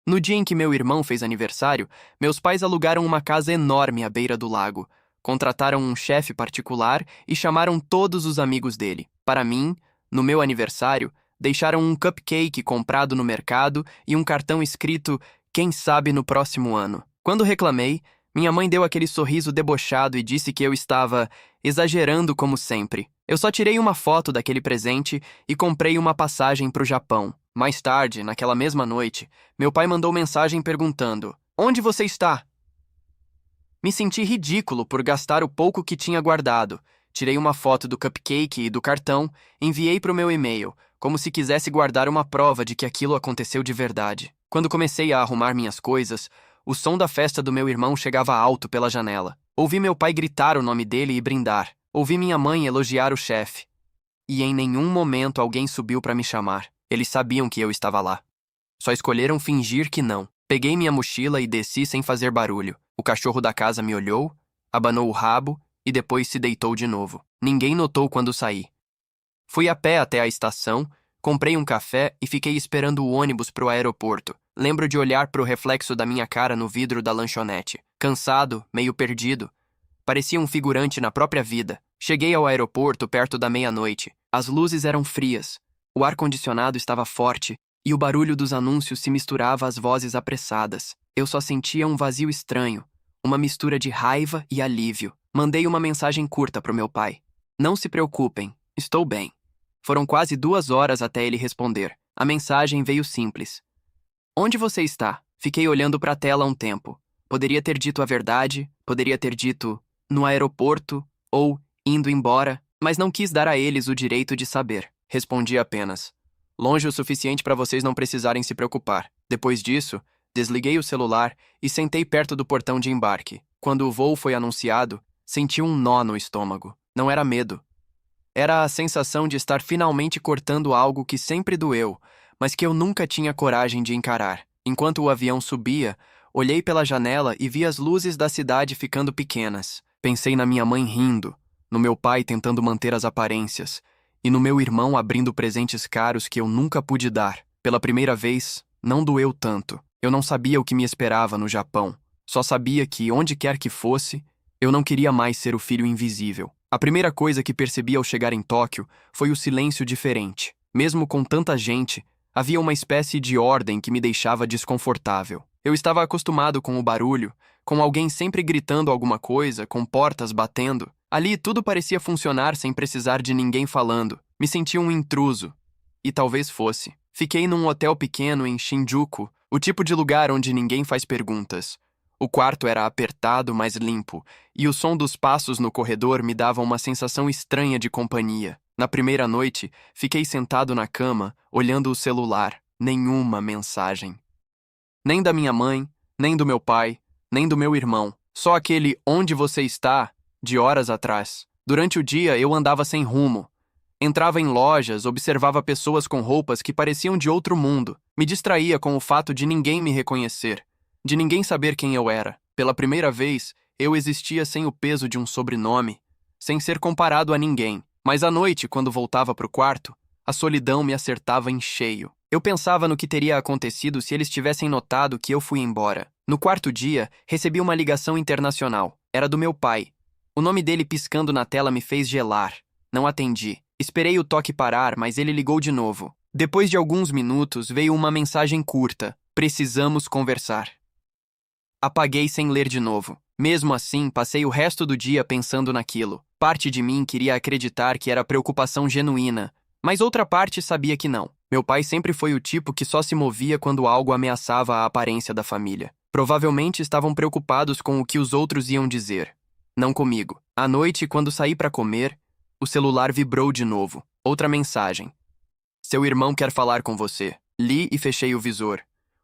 No dia em que meu irmão fez aniversário, meus pais alugaram uma casa enorme à beira do lago. Contrataram um chefe particular e chamaram todos os amigos dele. Para mim, no meu aniversário, deixaram um cupcake comprado no mercado e um cartão escrito "Quem sabe no próximo ano". Quando reclamei, minha mãe deu aquele sorriso debochado e disse que eu estava exagerando como sempre. Eu só tirei uma foto daquele presente e comprei uma passagem para o Japão. Mais tarde, naquela mesma noite, meu pai mandou mensagem perguntando: "Onde você está?" Me senti ridículo por gastar o pouco que tinha guardado. Tirei uma foto do cupcake e do cartão, enviei para o meu e-mail, como se quisesse guardar uma prova de que aquilo aconteceu de verdade. Quando comecei a arrumar minhas coisas, o som da festa do meu irmão chegava alto pela janela. Ouvi meu pai gritar o nome dele e brindar. Ouvi minha mãe elogiar o chefe. E em nenhum momento alguém subiu para me chamar. Eles sabiam que eu estava lá. Só escolheram fingir que não. Peguei minha mochila e desci sem fazer barulho. O cachorro da casa me olhou, abanou o rabo e depois se deitou de novo. Ninguém notou quando saí. Fui a pé até a estação, comprei um café e fiquei esperando o ônibus para o aeroporto. Lembro de olhar para o reflexo da minha cara no vidro da lanchonete. Cansado, meio perdido. Parecia um figurante na própria vida. Cheguei ao aeroporto perto da meia-noite. As luzes eram frias. O ar-condicionado estava forte e o barulho dos anúncios se misturava às vozes apressadas. Eu só sentia um vazio estranho, uma mistura de raiva e alívio. Mandei uma mensagem curta para o meu pai. "Não se preocupem, estou bem." Foram quase 2 horas até ele responder. A mensagem veio simples. "Onde você está?" Fiquei olhando para a tela um tempo. Poderia ter dito a verdade, poderia ter dito "no aeroporto" ou "indo embora", mas não quis dar a eles o direito de saber. Respondi apenas: "Longe o suficiente para vocês não precisarem se preocupar." Depois disso, desliguei o celular e sentei perto do portão de embarque. Quando o voo foi anunciado, senti um nó no estômago. Não era medo. Era a sensação de estar finalmente cortando algo que sempre doeu, mas que eu nunca tinha coragem de encarar. Enquanto o avião subia, olhei pela janela e vi as luzes da cidade ficando pequenas. Pensei na minha mãe rindo, no meu pai tentando manter as aparências, e no meu irmão abrindo presentes caros que eu nunca pude dar. Pela primeira vez, não doeu tanto. Eu não sabia o que me esperava no Japão. Só sabia que, onde quer que fosse, eu não queria mais ser o filho invisível. A primeira coisa que percebi ao chegar em Tóquio foi o silêncio diferente. Mesmo com tanta gente, havia uma espécie de ordem que me deixava desconfortável. Eu estava acostumado com o barulho, com alguém sempre gritando alguma coisa, com portas batendo. Ali tudo parecia funcionar sem precisar de ninguém falando. Me senti um intruso. E talvez fosse. Fiquei num hotel pequeno em Shinjuku, o tipo de lugar onde ninguém faz perguntas. O quarto era apertado, mas limpo, e o som dos passos no corredor me dava uma sensação estranha de companhia. Na primeira noite, fiquei sentado na cama, olhando o celular. Nenhuma mensagem. Nem da minha mãe, nem do meu pai, nem do meu irmão. Só aquele "onde você está?" de horas atrás. Durante o dia, eu andava sem rumo. Entrava em lojas, observava pessoas com roupas que pareciam de outro mundo. Me distraía com o fato de ninguém me reconhecer, de ninguém saber quem eu era. Pela primeira vez, eu existia sem o peso de um sobrenome, sem ser comparado a ninguém. Mas à noite, quando voltava para o quarto, a solidão me acertava em cheio. Eu pensava no que teria acontecido se eles tivessem notado que eu fui embora. No quarto dia, recebi uma ligação internacional. Era do meu pai. O nome dele piscando na tela me fez gelar. Não atendi. Esperei o toque parar, mas ele ligou de novo. Depois de alguns minutos, veio uma mensagem curta: "Precisamos conversar." Apaguei sem ler de novo. Mesmo assim, passei o resto do dia pensando naquilo. Parte de mim queria acreditar que era preocupação genuína, mas outra parte sabia que não. Meu pai sempre foi o tipo que só se movia quando algo ameaçava a aparência da família. Provavelmente estavam preocupados com o que os outros iam dizer. Não comigo. À noite, quando saí para comer, o celular vibrou de novo. Outra mensagem: "Seu irmão quer falar com você." Li e fechei o visor.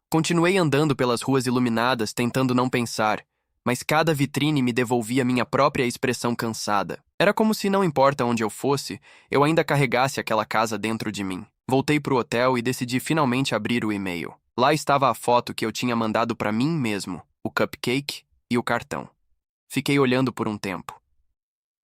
Continuei andando pelas ruas iluminadas, tentando não pensar, mas cada vitrine me devolvia minha própria expressão cansada. Era como se, não importa onde eu fosse, eu ainda carregasse aquela casa dentro de mim. Voltei pro hotel e decidi finalmente abrir o e-mail. Lá estava a foto que eu tinha mandado para mim mesmo, o cupcake e o cartão. Fiquei olhando por um tempo.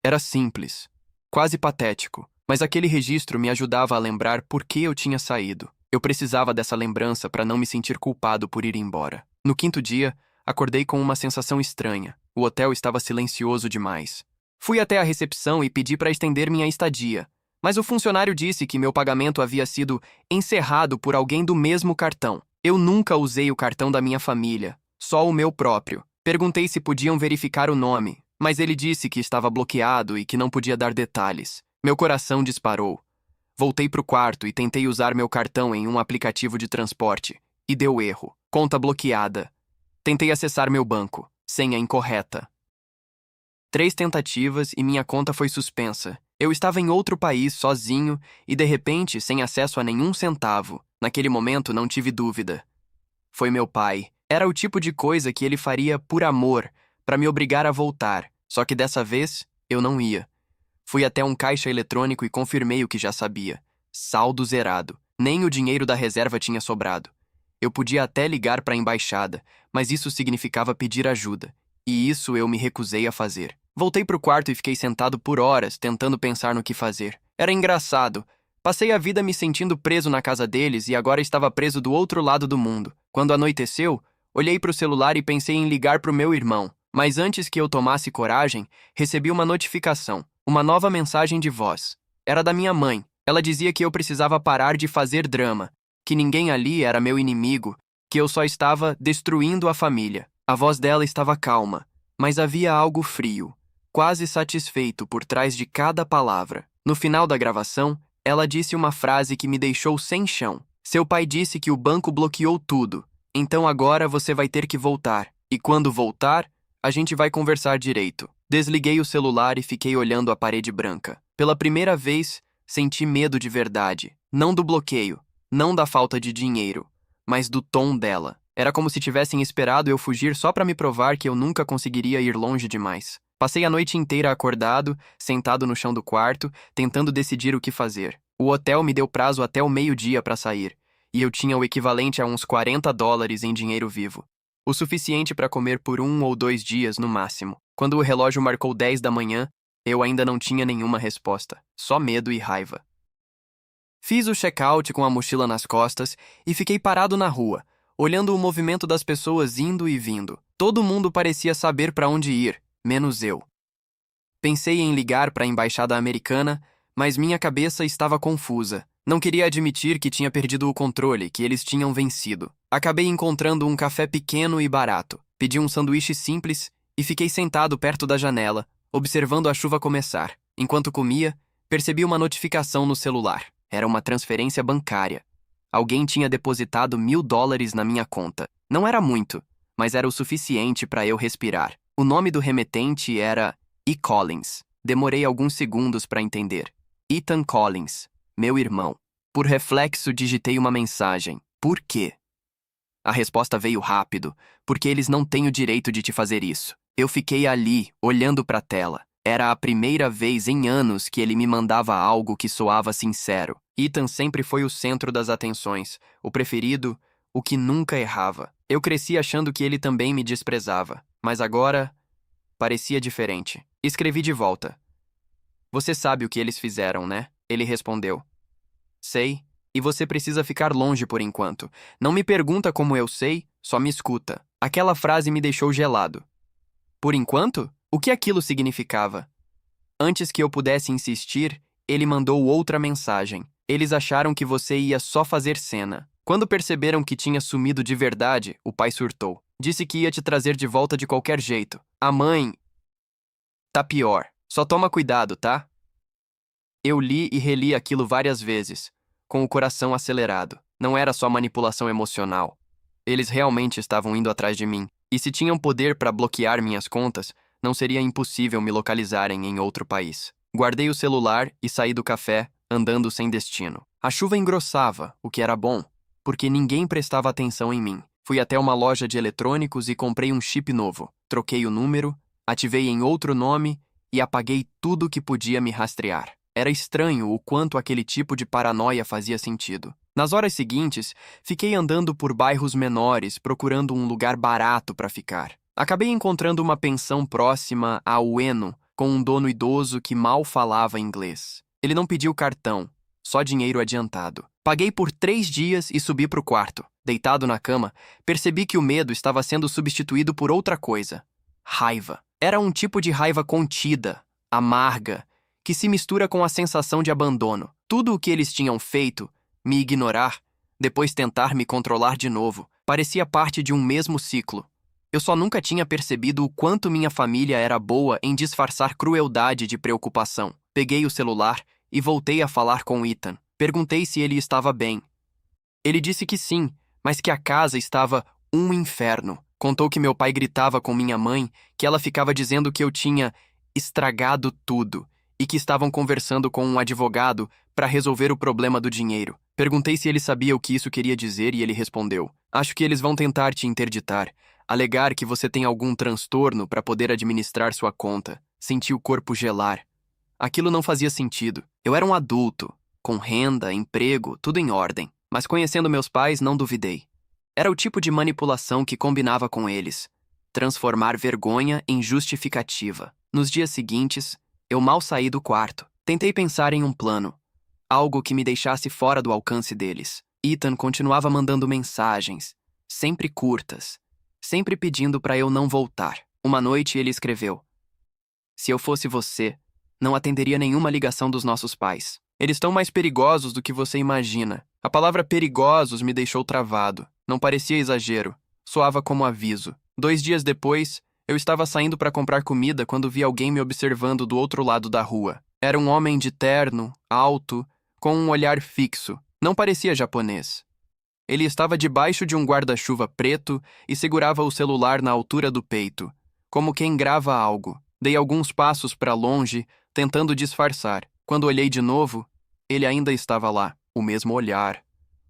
Era simples, quase patético, mas aquele registro me ajudava a lembrar por que eu tinha saído. Eu precisava dessa lembrança para não me sentir culpado por ir embora. No quinto dia, acordei com uma sensação estranha. O hotel estava silencioso demais. Fui até a recepção e pedi para estender minha estadia, mas o funcionário disse que meu pagamento havia sido encerrado por alguém do mesmo cartão. Eu nunca usei o cartão da minha família, só o meu próprio. Perguntei se podiam verificar o nome, mas ele disse que estava bloqueado e que não podia dar detalhes. Meu coração disparou. Voltei para o quarto e tentei usar meu cartão em um aplicativo de transporte, e deu erro. Conta bloqueada. Tentei acessar meu banco. Senha incorreta. 3 tentativas e minha conta foi suspensa. Eu estava em outro país, sozinho, e de repente, sem acesso a nenhum centavo. Naquele momento, não tive dúvida. Foi meu pai. Era o tipo de coisa que ele faria por amor, para me obrigar a voltar. Só que dessa vez, eu não ia. Fui até um caixa eletrônico e confirmei o que já sabia. Saldo zerado. Nem o dinheiro da reserva tinha sobrado. Eu podia até ligar para a embaixada, mas isso significava pedir ajuda. E isso eu me recusei a fazer. Voltei para o quarto e fiquei sentado por horas, tentando pensar no que fazer. Era engraçado. Passei a vida me sentindo preso na casa deles e agora estava preso do outro lado do mundo. Quando anoiteceu, olhei para o celular e pensei em ligar para o meu irmão. Mas antes que eu tomasse coragem, recebi uma notificação. Uma nova mensagem de voz. Era da minha mãe. Ela dizia que eu precisava parar de fazer drama, que ninguém ali era meu inimigo, que eu só estava destruindo a família. A voz dela estava calma, mas havia algo frio, quase satisfeito por trás de cada palavra. No final da gravação, ela disse uma frase que me deixou sem chão. Seu pai disse que o banco bloqueou tudo, então agora você vai ter que voltar. E quando voltar, a gente vai conversar direito. Desliguei o celular e fiquei olhando a parede branca. Pela primeira vez, senti medo de verdade. Não do bloqueio, não da falta de dinheiro, mas do tom dela. Era como se tivessem esperado eu fugir só para me provar que eu nunca conseguiria ir longe demais. Passei a noite inteira acordado, sentado no chão do quarto, tentando decidir o que fazer. O hotel me deu prazo até o meio-dia para sair, e eu tinha o equivalente a uns $40 em dinheiro vivo. O suficiente para comer por 1 ou 2 dias no máximo. Quando o relógio marcou 10 da manhã, eu ainda não tinha nenhuma resposta, só medo e raiva. Fiz o check-out com a mochila nas costas e fiquei parado na rua, olhando o movimento das pessoas indo e vindo. Todo mundo parecia saber para onde ir, menos eu. Pensei em ligar para a embaixada americana, mas minha cabeça estava confusa. Não queria admitir que tinha perdido o controle, que eles tinham vencido. Acabei encontrando um café pequeno e barato. Pedi um sanduíche simples e fiquei sentado perto da janela, observando a chuva começar. Enquanto comia, percebi uma notificação no celular. Era uma transferência bancária. Alguém tinha depositado $1.000 na minha conta. Não era muito, mas era o suficiente para eu respirar. O nome do remetente era E. Collins. Demorei alguns segundos para entender. Ethan Collins, meu irmão. Por reflexo, digitei uma mensagem. Por quê? A resposta veio rápido. Porque eles não têm o direito de te fazer isso. Eu fiquei ali, olhando para a tela. Era a primeira vez em anos que ele me mandava algo que soava sincero. Ethan sempre foi o centro das atenções, o preferido, o que nunca errava. Eu cresci achando que ele também me desprezava, mas agora parecia diferente. Escrevi de volta. Você sabe o que eles fizeram, né? Ele respondeu. Sei, e você precisa ficar longe por enquanto. Não me pergunta como eu sei, só me escuta. Aquela frase me deixou gelado. Por enquanto? O que aquilo significava? Antes que eu pudesse insistir, ele mandou outra mensagem. Eles acharam que você ia só fazer cena. Quando perceberam que tinha sumido de verdade, o pai surtou. Disse que ia te trazer de volta de qualquer jeito. A mãe... Tá pior. Só toma cuidado, tá? Eu li e reli aquilo várias vezes, com o coração acelerado. Não era só manipulação emocional. Eles realmente estavam indo atrás de mim. E se tinham poder para bloquear minhas contas, não seria impossível me localizarem em outro país. Guardei o celular e saí do café, andando sem destino. A chuva engrossava, o que era bom, porque ninguém prestava atenção em mim. Fui até uma loja de eletrônicos e comprei um chip novo. Troquei o número, ativei em outro nome e apaguei tudo que podia me rastrear. Era estranho o quanto aquele tipo de paranoia fazia sentido. Nas horas seguintes, fiquei andando por bairros menores, procurando um lugar barato para ficar. Acabei encontrando uma pensão próxima a Ueno, com um dono idoso que mal falava inglês. Ele não pediu cartão, só dinheiro adiantado. Paguei por 3 dias e subi para o quarto. Deitado na cama, percebi que o medo estava sendo substituído por outra coisa. Raiva. Era um tipo de raiva contida, amarga, que se mistura com a sensação de abandono. Tudo o que eles tinham feito, me ignorar, depois tentar me controlar de novo, parecia parte de um mesmo ciclo. Eu só nunca tinha percebido o quanto minha família era boa em disfarçar crueldade de preocupação. Peguei o celular e voltei a falar com Ethan. Perguntei se ele estava bem. Ele disse que sim, mas que a casa estava um inferno. Contou que meu pai gritava com minha mãe, que ela ficava dizendo que eu tinha estragado tudo e que estavam conversando com um advogado para resolver o problema do dinheiro. Perguntei se ele sabia o que isso queria dizer e ele respondeu: "Acho que eles vão tentar te interditar, alegar que você tem algum transtorno para poder administrar sua conta." Senti o corpo gelar. Aquilo não fazia sentido. Eu era um adulto, com renda, emprego, tudo em ordem. Mas conhecendo meus pais, não duvidei. Era o tipo de manipulação que combinava com eles. Transformar vergonha em justificativa. Nos dias seguintes, eu mal saí do quarto. Tentei pensar em um plano. Algo que me deixasse fora do alcance deles. Ethan continuava mandando mensagens, sempre curtas, sempre pedindo para eu não voltar. Uma noite ele escreveu: "Se eu fosse você, não atenderia nenhuma ligação dos nossos pais. Eles estão mais perigosos do que você imagina." A palavra perigosos me deixou travado. Não parecia exagero. Soava como aviso. 2 dias depois, eu estava saindo para comprar comida quando vi alguém me observando do outro lado da rua. Era um homem de terno, alto, com um olhar fixo. Não parecia japonês. Ele estava debaixo de um guarda-chuva preto e segurava o celular na altura do peito, como quem grava algo. Dei alguns passos para longe, tentando disfarçar. Quando olhei de novo, ele ainda estava lá. O mesmo olhar,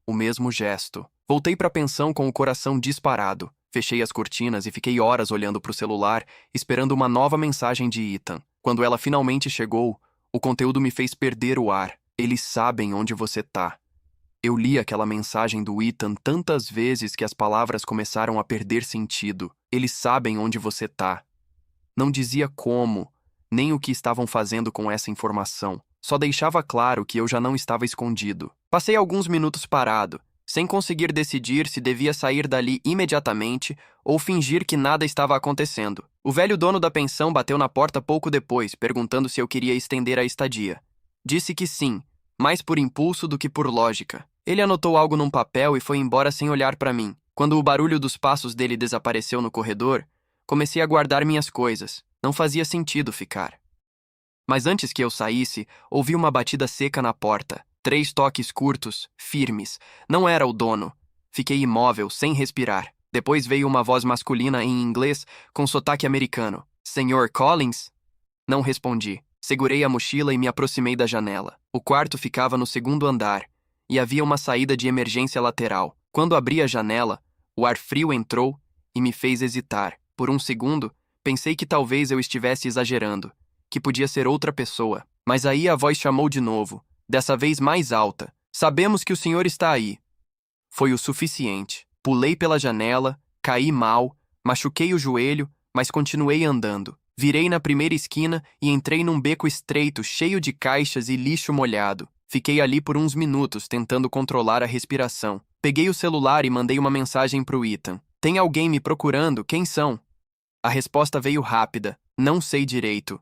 o mesmo gesto. Voltei para a pensão com o coração disparado. Fechei as cortinas e fiquei horas olhando para o celular, esperando uma nova mensagem de Ethan. Quando ela finalmente chegou, o conteúdo me fez perder o ar. "Eles sabem onde você tá." Eu li aquela mensagem do Ethan tantas vezes que as palavras começaram a perder sentido. "Eles sabem onde você tá." Não dizia como, nem o que estavam fazendo com essa informação. Só deixava claro que eu já não estava escondido. Passei alguns minutos parado, sem conseguir decidir se devia sair dali imediatamente ou fingir que nada estava acontecendo. O velho dono da pensão bateu na porta pouco depois, perguntando se eu queria estender a estadia. Disse que sim, mais por impulso do que por lógica. Ele anotou algo num papel e foi embora sem olhar para mim. Quando o barulho dos passos dele desapareceu no corredor, comecei a guardar minhas coisas. Não fazia sentido ficar. Mas antes que eu saísse, ouvi uma batida seca na porta. 3 toques curtos, firmes. Não era o dono. Fiquei imóvel, sem respirar. Depois veio uma voz masculina em inglês, com sotaque americano. "Senhor Collins?" Não respondi. Segurei a mochila e me aproximei da janela. O quarto ficava no 2º andar, e havia uma saída de emergência lateral. Quando abri a janela, o ar frio entrou e me fez hesitar. Por um segundo, pensei que talvez eu estivesse exagerando, que podia ser outra pessoa. Mas aí a voz chamou de novo, dessa vez mais alta. "Sabemos que o senhor está aí." Foi o suficiente. Pulei pela janela, caí mal, machuquei o joelho, mas continuei andando. Virei na primeira esquina e entrei num beco estreito, cheio de caixas e lixo molhado. Fiquei ali por uns minutos, tentando controlar a respiração. Peguei o celular e mandei uma mensagem pro Ethan. "Tem alguém me procurando? Quem são?" A resposta veio rápida. "Não sei direito."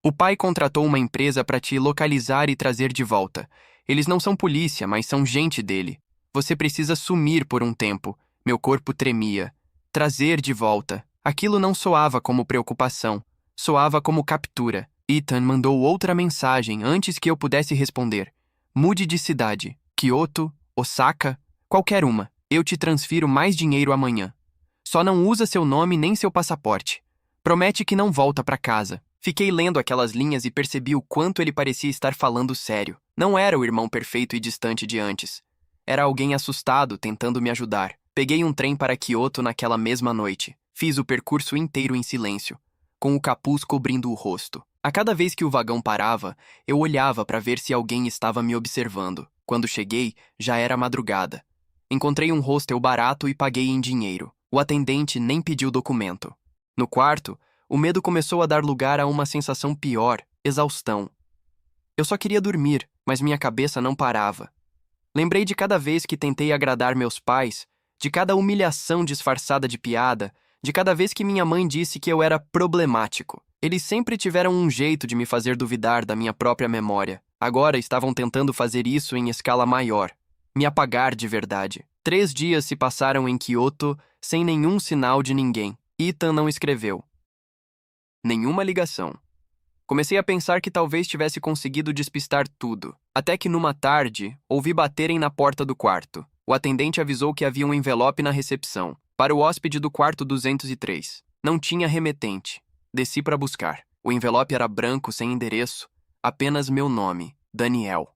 O pai contratou uma empresa para te localizar e trazer de volta. Eles não são polícia, mas são gente dele. Você precisa sumir por um tempo. Meu corpo tremia. Trazer de volta. Aquilo não soava como preocupação. Soava como captura. Ethan mandou outra mensagem antes que eu pudesse responder. "Mude de cidade. Kyoto, Osaka, qualquer uma. Eu te transfiro mais dinheiro amanhã. Só não usa seu nome nem seu passaporte. Promete que não volta para casa." Fiquei lendo aquelas linhas e percebi o quanto ele parecia estar falando sério. Não era o irmão perfeito e distante de antes. Era alguém assustado tentando me ajudar. Peguei um trem para Kyoto naquela mesma noite. Fiz o percurso inteiro em silêncio, com o capuz cobrindo o rosto. A cada vez que o vagão parava, eu olhava para ver se alguém estava me observando. Quando cheguei, já era madrugada. Encontrei um hostel barato e paguei em dinheiro. O atendente nem pediu documento. No quarto, o medo começou a dar lugar a uma sensação pior, exaustão. Eu só queria dormir, mas minha cabeça não parava. Lembrei de cada vez que tentei agradar meus pais, de cada humilhação disfarçada de piada, de cada vez que minha mãe disse que eu era problemático. Eles sempre tiveram um jeito de me fazer duvidar da minha própria memória. Agora estavam tentando fazer isso em escala maior, me apagar de verdade. 3 dias se passaram em Kyoto sem nenhum sinal de ninguém. Ethan não escreveu. Nenhuma ligação. Comecei a pensar que talvez tivesse conseguido despistar tudo. Até que numa tarde, ouvi baterem na porta do quarto. O atendente avisou que havia um envelope na recepção, para o hóspede do quarto 203. Não tinha remetente. Desci para buscar. O envelope era branco, sem endereço. Apenas meu nome, Daniel.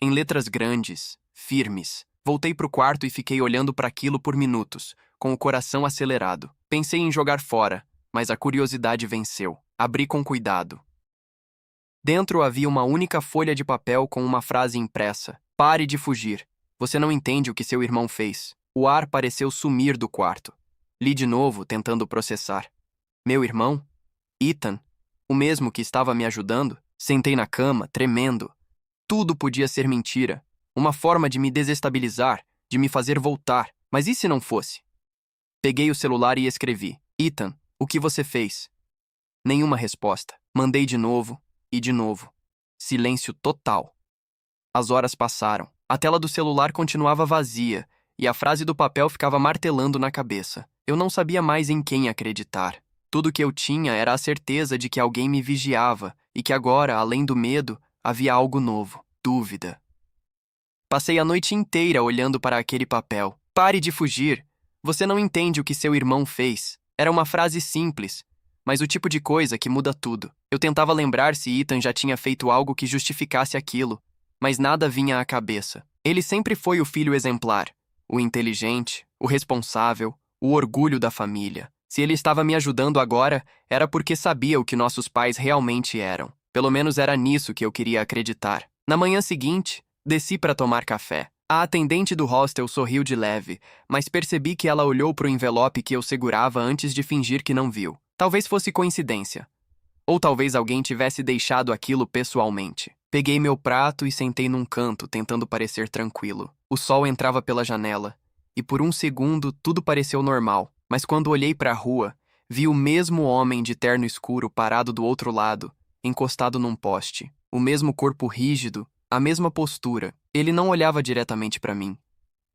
Em letras grandes, firmes. Voltei pro quarto e fiquei olhando para aquilo por minutos, com o coração acelerado. Pensei em jogar fora, mas a curiosidade venceu. Abri com cuidado. Dentro havia uma única folha de papel com uma frase impressa. Pare de fugir. Você não entende o que seu irmão fez. O ar pareceu sumir do quarto. Li de novo, tentando processar. Meu irmão? Ethan? O mesmo que estava me ajudando? Sentei na cama, tremendo. Tudo podia ser mentira. Uma forma de me desestabilizar, de me fazer voltar. Mas e se não fosse? Peguei o celular e escrevi. Ethan, o que você fez? Nenhuma resposta. Mandei de novo e de novo. Silêncio total. As horas passaram. A tela do celular continuava vazia e a frase do papel ficava martelando na cabeça. Eu não sabia mais em quem acreditar. Tudo que eu tinha era a certeza de que alguém me vigiava e que agora, além do medo, havia algo novo. Dúvida. Passei a noite inteira olhando para aquele papel. Pare de fugir. Você não entende o que seu irmão fez. Era uma frase simples, mas o tipo de coisa que muda tudo. Eu tentava lembrar se Ethan já tinha feito algo que justificasse aquilo, mas nada vinha à cabeça. Ele sempre foi o filho exemplar, o inteligente, o responsável, o orgulho da família. Se ele estava me ajudando agora, era porque sabia o que nossos pais realmente eram. Pelo menos era nisso que eu queria acreditar. Na manhã seguinte, desci para tomar café. A atendente do hostel sorriu de leve, mas percebi que ela olhou para o envelope que eu segurava antes de fingir que não viu. Talvez fosse coincidência. Ou talvez alguém tivesse deixado aquilo pessoalmente. Peguei meu prato e sentei num canto, tentando parecer tranquilo. O sol entrava pela janela, e por um segundo tudo pareceu normal. Mas quando olhei para a rua, vi o mesmo homem de terno escuro parado do outro lado, encostado num poste. O mesmo corpo rígido, a mesma postura. Ele não olhava diretamente para mim.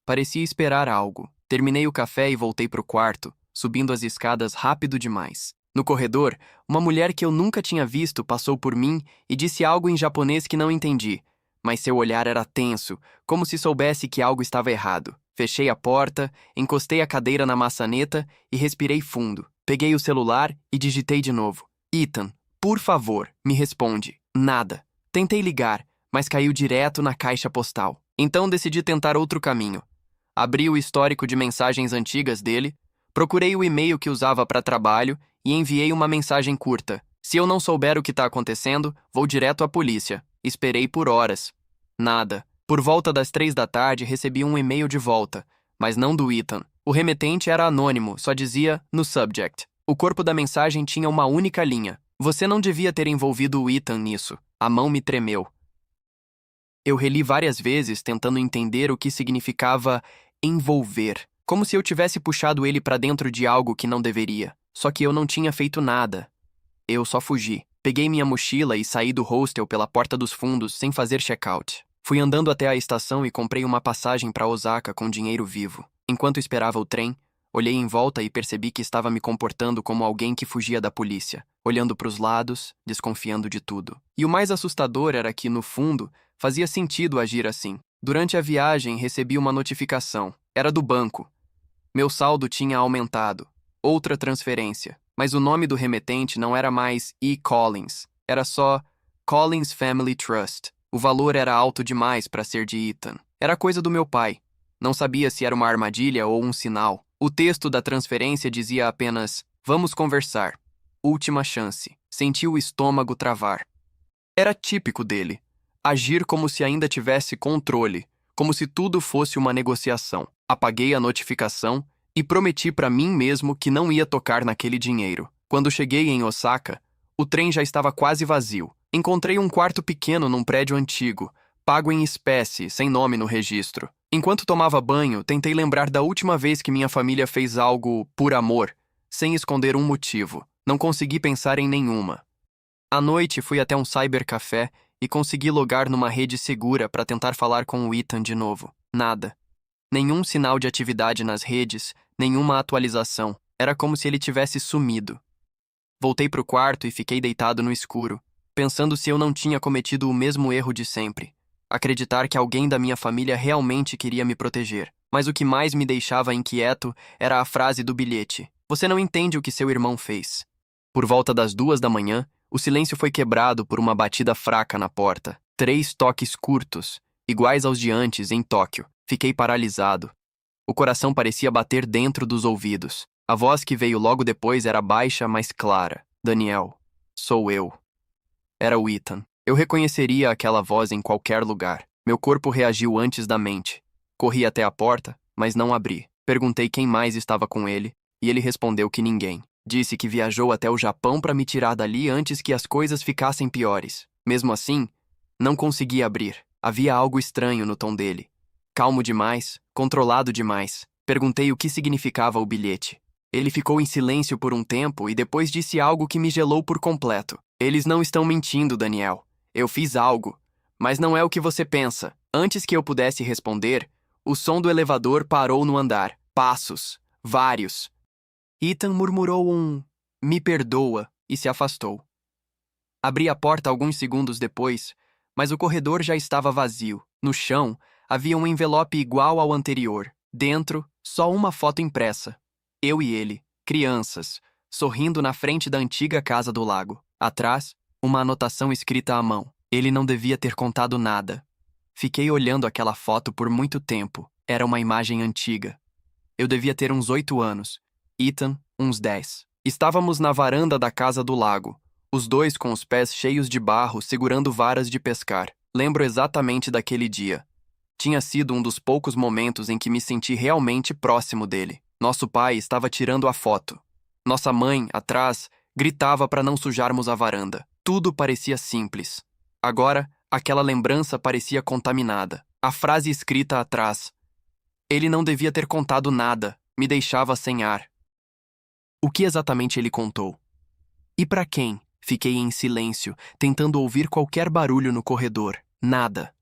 Parecia esperar algo. Terminei o café e voltei pro quarto, subindo as escadas rápido demais. No corredor, uma mulher que eu nunca tinha visto passou por mim e disse algo em japonês que não entendi, mas seu olhar era tenso, como se soubesse que algo estava errado. Fechei a porta, encostei a cadeira na maçaneta e respirei fundo. Peguei o celular e digitei de novo. Ethan, por favor, me responde. Nada. Tentei ligar, mas caiu direto na caixa postal. Então decidi tentar outro caminho. Abri o histórico de mensagens antigas dele, procurei o e-mail que usava para trabalho e enviei uma mensagem curta. Se eu não souber o que está acontecendo, vou direto à polícia. Esperei por horas. Nada. Por volta das 3 da tarde, recebi um e-mail de volta, mas não do Ethan. O remetente era anônimo, só dizia no subject. O corpo da mensagem tinha uma única linha. Você não devia ter envolvido o Ethan nisso. A mão me tremeu. Eu reli várias vezes, tentando entender o que significava envolver. Como se eu tivesse puxado ele para dentro de algo que não deveria. Só que eu não tinha feito nada. Eu só fugi. Peguei minha mochila e saí do hostel pela porta dos fundos sem fazer check-out. Fui andando até a estação e comprei uma passagem para Osaka com dinheiro vivo. Enquanto esperava o trem, olhei em volta e percebi que estava me comportando como alguém que fugia da polícia, olhando para os lados, desconfiando de tudo. E o mais assustador era que, no fundo, fazia sentido agir assim. Durante a viagem, recebi uma notificação. Era do banco. Meu saldo tinha aumentado. Outra transferência. Mas o nome do remetente não era mais E. Collins. Era só Collins Family Trust. O valor era alto demais para ser de Ethan. Era coisa do meu pai. Não sabia se era uma armadilha ou um sinal. O texto da transferência dizia apenas: vamos conversar. Última chance. Senti o estômago travar. Era típico dele. Agir como se ainda tivesse controle, como se tudo fosse uma negociação. Apaguei a notificação e prometi para mim mesmo que não ia tocar naquele dinheiro. Quando cheguei em Osaka, o trem já estava quase vazio. Encontrei um quarto pequeno num prédio antigo, pago em espécie, sem nome no registro. Enquanto tomava banho, tentei lembrar da última vez que minha família fez algo por amor, sem esconder um motivo. Não consegui pensar em nenhuma. À noite, fui até um cybercafé e consegui logar numa rede segura para tentar falar com o Ethan de novo. Nada. Nenhum sinal de atividade nas redes, nenhuma atualização. Era como se ele tivesse sumido. Voltei pro quarto e fiquei deitado no escuro, pensando se eu não tinha cometido o mesmo erro de sempre. Acreditar que alguém da minha família realmente queria me proteger. Mas o que mais me deixava inquieto era a frase do bilhete. Você não entende o que seu irmão fez. Por volta das 2 da manhã, o silêncio foi quebrado por uma batida fraca na porta. 3 toques curtos, iguais aos de antes em Tóquio. Fiquei paralisado. O coração parecia bater dentro dos ouvidos. A voz que veio logo depois era baixa, mas clara. Daniel, sou eu. Era o Ethan. Eu reconheceria aquela voz em qualquer lugar. Meu corpo reagiu antes da mente. Corri até a porta, mas não abri. Perguntei quem mais estava com ele, e ele respondeu que ninguém. Disse que viajou até o Japão para me tirar dali antes que as coisas ficassem piores. Mesmo assim, não consegui abrir. Havia algo estranho no tom dele. Calmo demais, controlado demais. Perguntei o que significava o bilhete. Ele ficou em silêncio por um tempo e depois disse algo que me gelou por completo. Eles não estão mentindo, Daniel. Eu fiz algo, mas não é o que você pensa. Antes que eu pudesse responder, o som do elevador parou no andar. Passos. Vários. Ethan murmurou "Me perdoa" e se afastou. Abri a porta alguns segundos depois, mas o corredor já estava vazio. No chão, havia um envelope igual ao anterior. Dentro, só uma foto impressa. Eu e ele, crianças, sorrindo na frente da antiga casa do lago. Atrás, uma anotação escrita à mão. Ele não devia ter contado nada. Fiquei olhando aquela foto por muito tempo. Era uma imagem antiga. Eu devia ter uns 8 anos. Ethan, uns 10. Estávamos na varanda da casa do lago, os dois com os pés cheios de barro segurando varas de pescar. Lembro exatamente daquele dia. Tinha sido um dos poucos momentos em que me senti realmente próximo dele. Nosso pai estava tirando a foto. Nossa mãe, atrás, gritava para não sujarmos a varanda. Tudo parecia simples. Agora, aquela lembrança parecia contaminada. A frase escrita atrás. Ele não devia ter contado nada. Me deixava sem ar. O que exatamente ele contou? E para quem? Fiquei em silêncio, tentando ouvir qualquer barulho no corredor. Nada.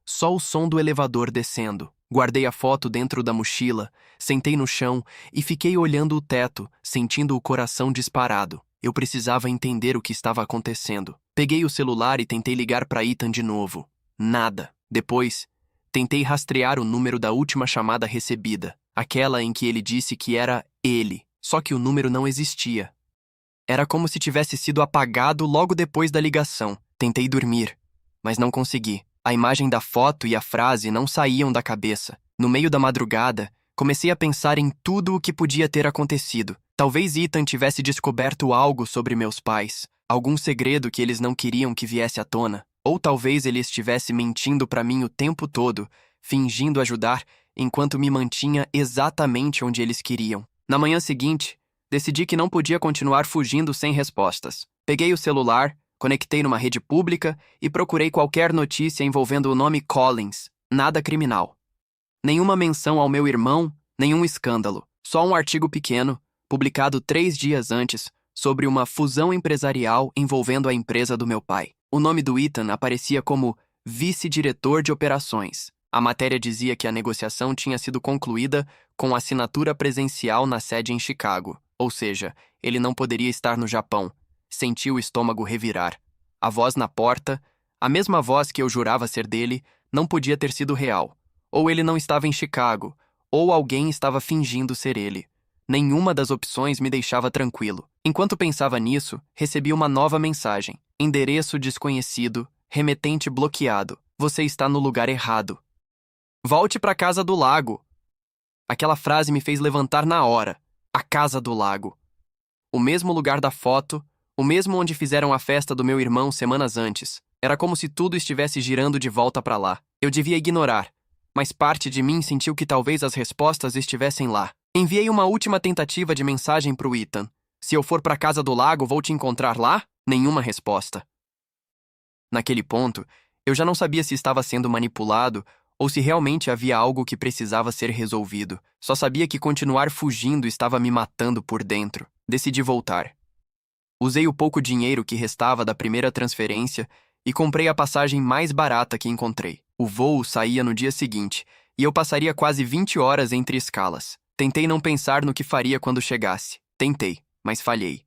Só o som do elevador descendo. Guardei a foto dentro da mochila, sentei no chão e fiquei olhando o teto, sentindo o coração disparado. Eu precisava entender o que estava acontecendo. Peguei o celular e tentei ligar para Ethan de novo. Nada. Depois, tentei rastrear o número da última chamada recebida, aquela em que ele disse que era ele, só que o número não existia. Era como se tivesse sido apagado logo depois da ligação. Tentei dormir, mas não consegui. A imagem da foto e a frase não saíam da cabeça. No meio da madrugada, comecei a pensar em tudo o que podia ter acontecido. Talvez Ethan tivesse descoberto algo sobre meus pais, algum segredo que eles não queriam que viesse à tona. Ou talvez ele estivesse mentindo para mim o tempo todo, fingindo ajudar, enquanto me mantinha exatamente onde eles queriam. Na manhã seguinte, decidi que não podia continuar fugindo sem respostas. Peguei o celular, conectei numa rede pública e procurei qualquer notícia envolvendo o nome Collins. Nada criminal. Nenhuma menção ao meu irmão, nenhum escândalo. Só um artigo pequeno, publicado 3 dias antes, sobre uma fusão empresarial envolvendo a empresa do meu pai. O nome do Ethan aparecia como vice-diretor de operações. A matéria dizia que a negociação tinha sido concluída com assinatura presencial na sede em Chicago. Ou seja, ele não poderia estar no Japão. Senti o estômago revirar. A voz na porta, a mesma voz que eu jurava ser dele, não podia ter sido real. Ou ele não estava em Chicago, ou alguém estava fingindo ser ele. Nenhuma das opções me deixava tranquilo. Enquanto pensava nisso, recebi uma nova mensagem. Endereço desconhecido, remetente bloqueado. Você está no lugar errado. Volte para a casa do lago. Aquela frase me fez levantar na hora. A casa do lago. O mesmo lugar da foto, o mesmo onde fizeram a festa do meu irmão semanas antes. Era como se tudo estivesse girando de volta para lá. Eu devia ignorar, mas parte de mim sentiu que talvez as respostas estivessem lá. Enviei uma última tentativa de mensagem pro Ethan. Se eu for para a casa do lago, vou te encontrar lá? Nenhuma resposta. Naquele ponto, Eu já não sabia se estava sendo manipulado ou se realmente havia algo que precisava ser resolvido. Só sabia que continuar fugindo estava me matando por dentro. Decidi voltar. Usei o pouco dinheiro que restava da primeira transferência e comprei a passagem mais barata que encontrei. O voo saía no dia seguinte e eu passaria quase 20 horas entre escalas. Tentei não pensar no que faria quando chegasse. Tentei, mas falhei.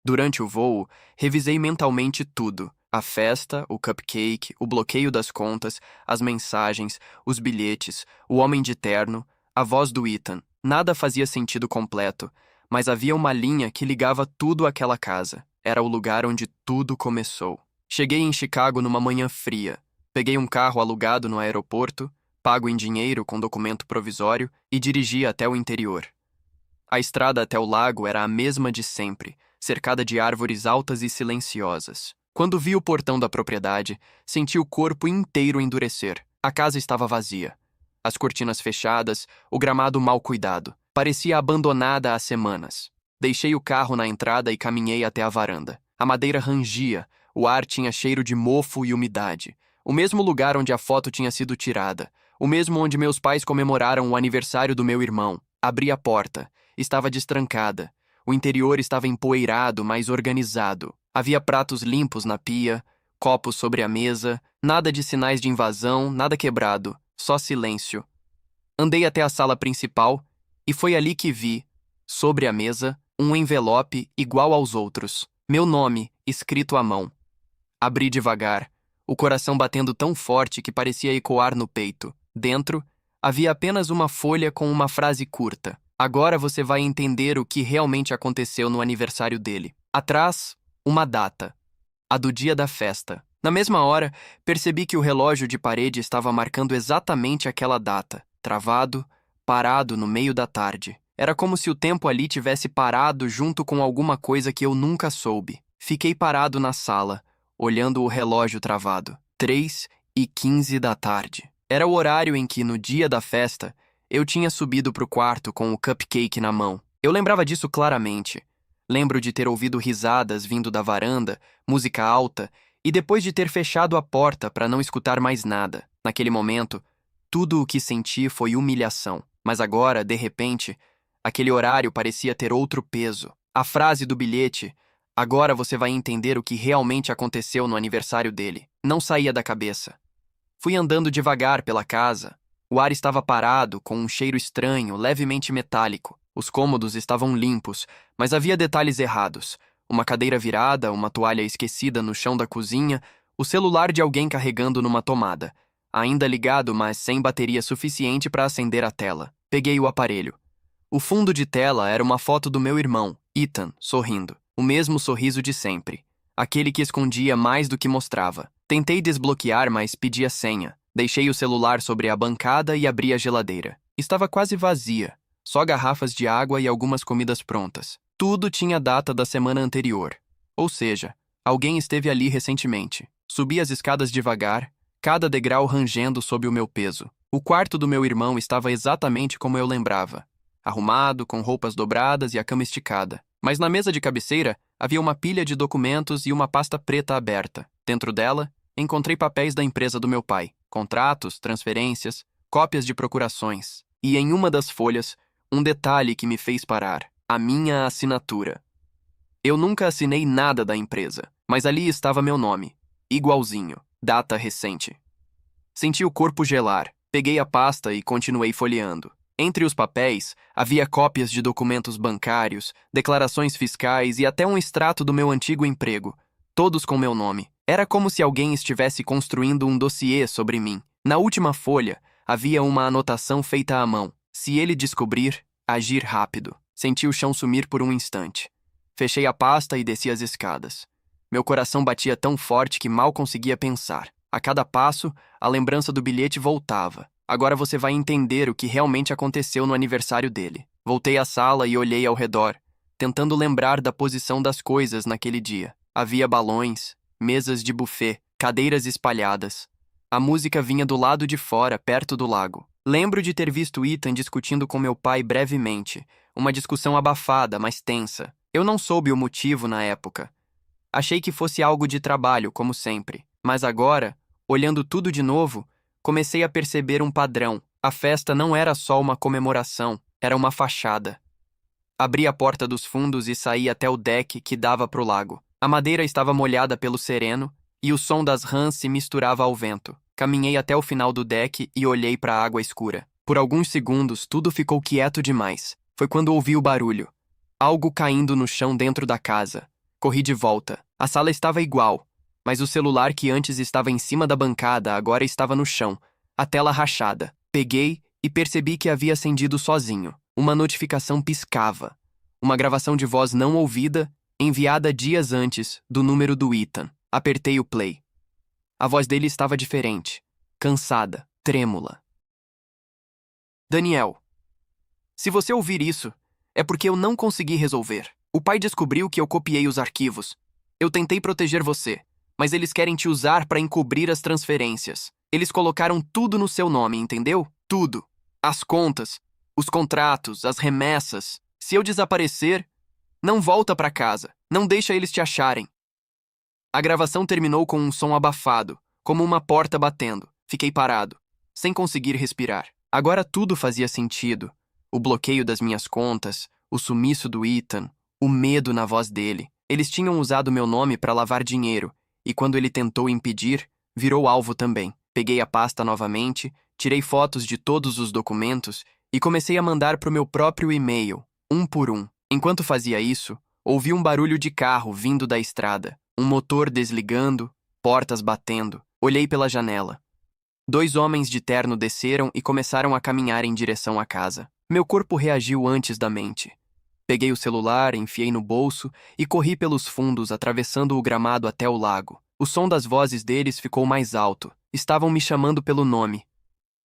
Durante o voo, revisei mentalmente tudo. A festa, o cupcake, o bloqueio das contas, as mensagens, os bilhetes, o homem de terno, a voz do Ethan. Nada fazia sentido completo, mas havia uma linha que ligava tudo àquela casa. Era o lugar onde tudo começou. Cheguei em Chicago numa manhã fria. Peguei um carro alugado no aeroporto, pago em dinheiro com documento provisório, e dirigi até o interior. A estrada até o lago era a mesma de sempre, cercada de árvores altas e silenciosas. Quando vi o portão da propriedade, senti o corpo inteiro endurecer. A casa estava vazia. As cortinas fechadas, o gramado mal cuidado. Parecia abandonada há semanas. Deixei o carro na entrada e caminhei até a varanda. A madeira rangia, o ar tinha cheiro de mofo e umidade. O mesmo lugar onde a foto tinha sido tirada. O mesmo onde meus pais comemoraram o aniversário do meu irmão. Abri a porta. Estava destrancada. O interior estava empoeirado, mas organizado. Havia pratos limpos na pia, copos sobre a mesa, nada de sinais de invasão, nada quebrado, só silêncio. Andei até a sala principal e foi ali que vi, sobre a mesa, um envelope igual aos outros. Meu nome, escrito à mão. Abri devagar, o coração batendo tão forte que parecia ecoar no peito. Dentro, havia apenas uma folha com uma frase curta. Agora você vai entender o que realmente aconteceu no aniversário dele. Atrás, uma data. A do dia da festa. Na mesma hora, percebi que o relógio de parede estava marcando exatamente aquela data. Travado, parado no meio da tarde. Era como se o tempo ali tivesse parado junto com alguma coisa que eu nunca soube. Fiquei parado na sala, olhando o relógio travado. 3h15 da tarde. Era o horário em que, no dia da festa, eu tinha subido para o quarto com o cupcake na mão. Eu lembrava disso claramente. Lembro de ter ouvido risadas vindo da varanda, música alta, e depois de ter fechado a porta para não escutar mais nada. Naquele momento, tudo o que senti foi humilhação. Mas agora, de repente, aquele horário parecia ter outro peso. A frase do bilhete, agora você vai entender o que realmente aconteceu no aniversário dele, não saía da cabeça. Fui andando devagar pela casa. O ar estava parado, com um cheiro estranho, levemente metálico. Os cômodos estavam limpos, mas havia detalhes errados. Uma cadeira virada, uma toalha esquecida no chão da cozinha, o celular de alguém carregando numa tomada. Ainda ligado, mas sem bateria suficiente para acender a tela. Peguei o aparelho. O fundo de tela era uma foto do meu irmão, Ethan, sorrindo. O mesmo sorriso de sempre. Aquele que escondia mais do que mostrava. Tentei desbloquear, mas pedi a senha. Deixei o celular sobre a bancada e abri a geladeira. Estava quase vazia. Só garrafas de água e algumas comidas prontas. Tudo tinha data da semana anterior. Ou seja, alguém esteve ali recentemente. Subi as escadas devagar, cada degrau rangendo sob o meu peso. O quarto do meu irmão estava exatamente como eu lembrava. Arrumado, com roupas dobradas e a cama esticada. Mas na mesa de cabeceira havia uma pilha de documentos e uma pasta preta aberta. Dentro dela, encontrei papéis da empresa do meu pai. Contratos, transferências, cópias de procurações. E em uma das folhas, um detalhe que me fez parar. A minha assinatura. Eu nunca assinei nada da empresa, mas ali estava meu nome. Igualzinho. Data recente. Senti o corpo gelar. Peguei a pasta e continuei folheando. Entre os papéis, havia cópias de documentos bancários, declarações fiscais e até um extrato do meu antigo emprego. Todos com meu nome. Era como se alguém estivesse construindo um dossiê sobre mim. Na última folha, havia uma anotação feita à mão. Se ele descobrir, agir rápido. Senti o chão sumir por um instante. Fechei a pasta e desci as escadas. Meu coração batia tão forte que mal conseguia pensar. A cada passo, a lembrança do bilhete voltava. Agora você vai entender o que realmente aconteceu no aniversário dele. Voltei à sala e olhei ao redor, tentando lembrar da posição das coisas naquele dia. Havia balões, mesas de buffet, cadeiras espalhadas. A música vinha do lado de fora, perto do lago. Lembro de ter visto Ethan discutindo com meu pai brevemente. Uma discussão abafada, mas tensa. Eu não soube o motivo na época. Achei que fosse algo de trabalho, como sempre. Mas agora, Olhando tudo de novo, comecei a perceber um padrão. A festa não era só uma comemoração, era uma fachada. Abri a porta dos fundos e saí até o deck que dava para o lago. A madeira estava molhada pelo sereno e o som das rãs se misturava ao vento. Caminhei até o final do deck e olhei para a água escura. Por alguns segundos, tudo ficou quieto demais. Foi quando ouvi o barulho. Algo caindo no chão dentro da casa. Corri de volta. A sala estava igual, mas o celular que antes estava em cima da bancada agora estava no chão, a tela rachada. Peguei e percebi que havia acendido sozinho. Uma notificação piscava. Uma gravação de voz não ouvida, enviada dias antes, do número do Ethan. Apertei o play. A voz dele estava diferente, cansada, trêmula. Daniel, se você ouvir isso, é porque eu não consegui resolver. O pai descobriu que eu copiei os arquivos. Eu tentei proteger você, mas eles querem te usar para encobrir as transferências. Eles colocaram tudo no seu nome, entendeu? Tudo. As contas, os contratos, as remessas. Se eu desaparecer, não volta para casa. Não deixa eles te acharem. A gravação terminou com um som abafado, como uma porta batendo. Fiquei parado, sem conseguir respirar. Agora tudo fazia sentido. O bloqueio das minhas contas, o sumiço do Ethan, o medo na voz dele. Eles tinham usado meu nome para lavar dinheiro, e quando ele tentou impedir, virou alvo também. Peguei a pasta novamente, tirei fotos de todos os documentos e comecei a mandar para o meu próprio e-mail, um por um. Enquanto fazia isso, ouvi um barulho de carro vindo da estrada, um motor desligando, portas batendo. Olhei pela janela. 2 homens de terno desceram e começaram a caminhar em direção à casa. Meu corpo reagiu antes da mente. Peguei o celular, enfiei no bolso e corri pelos fundos, atravessando o gramado até o lago. O som das vozes deles ficou mais alto. Estavam me chamando pelo nome.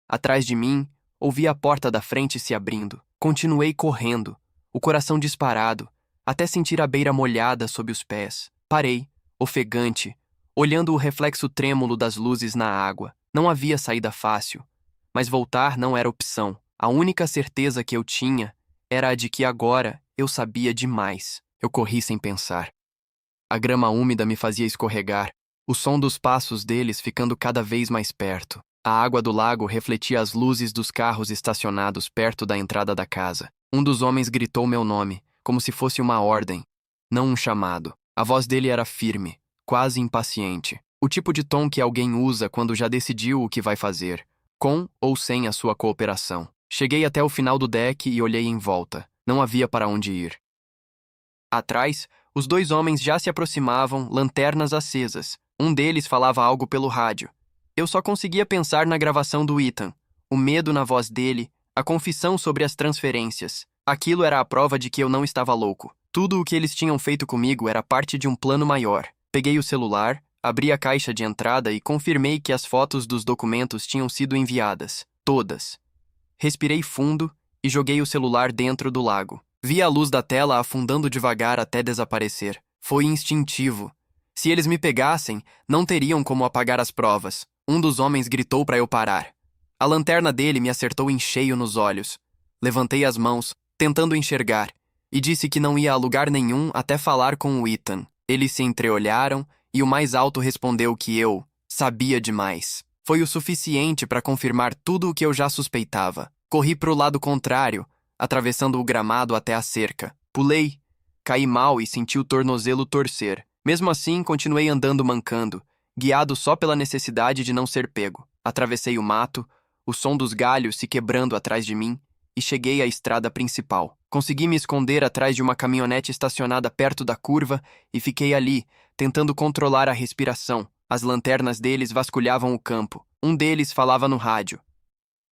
Atrás de mim, ouvi a porta da frente se abrindo. Continuei correndo, o coração disparado, até sentir a beira molhada sob os pés. Parei, ofegante, olhando o reflexo trêmulo das luzes na água. Não havia saída fácil, mas voltar não era opção. A única certeza que eu tinha era a de que agora eu sabia demais. Eu corri sem pensar. A grama úmida me fazia escorregar, o som dos passos deles ficando cada vez mais perto. A água do lago refletia as luzes dos carros estacionados perto da entrada da casa. Um dos homens gritou meu nome, como se fosse uma ordem, não um chamado. A voz dele era firme, quase impaciente. O tipo de tom que alguém usa quando já decidiu o que vai fazer, com ou sem a sua cooperação. Cheguei até o final do deck e olhei em volta. Não havia para onde ir. Atrás, os 2 homens já se aproximavam, lanternas acesas. Um deles falava algo pelo rádio. Eu só conseguia pensar na gravação do Ethan, o medo na voz dele, a confissão sobre as transferências. Aquilo era a prova de que eu não estava louco. Tudo o que eles tinham feito comigo era parte de um plano maior. Peguei o celular, abri a caixa de entrada e confirmei que as fotos dos documentos tinham sido enviadas. Todas. Respirei fundo e joguei o celular dentro do lago. Vi a luz da tela afundando devagar até desaparecer. Foi instintivo. Se eles me pegassem, não teriam como apagar as provas. Um dos homens gritou para eu parar. A lanterna dele me acertou em cheio nos olhos. Levantei as mãos, tentando enxergar, e disse que não ia a lugar nenhum até falar com o Ethan. Eles se entreolharam e o mais alto respondeu que eu sabia demais. Foi o suficiente para confirmar tudo o que eu já suspeitava. Corri para o lado contrário, atravessando o gramado até a cerca. Pulei, caí mal e senti o tornozelo torcer. Mesmo assim, continuei andando mancando, guiado só pela necessidade de não ser pego. Atravessei o mato, o som dos galhos se quebrando atrás de mim, e cheguei à estrada principal. Consegui me esconder atrás de uma caminhonete estacionada perto da curva e fiquei ali, tentando controlar a respiração. As lanternas deles vasculhavam o campo. Um deles falava no rádio.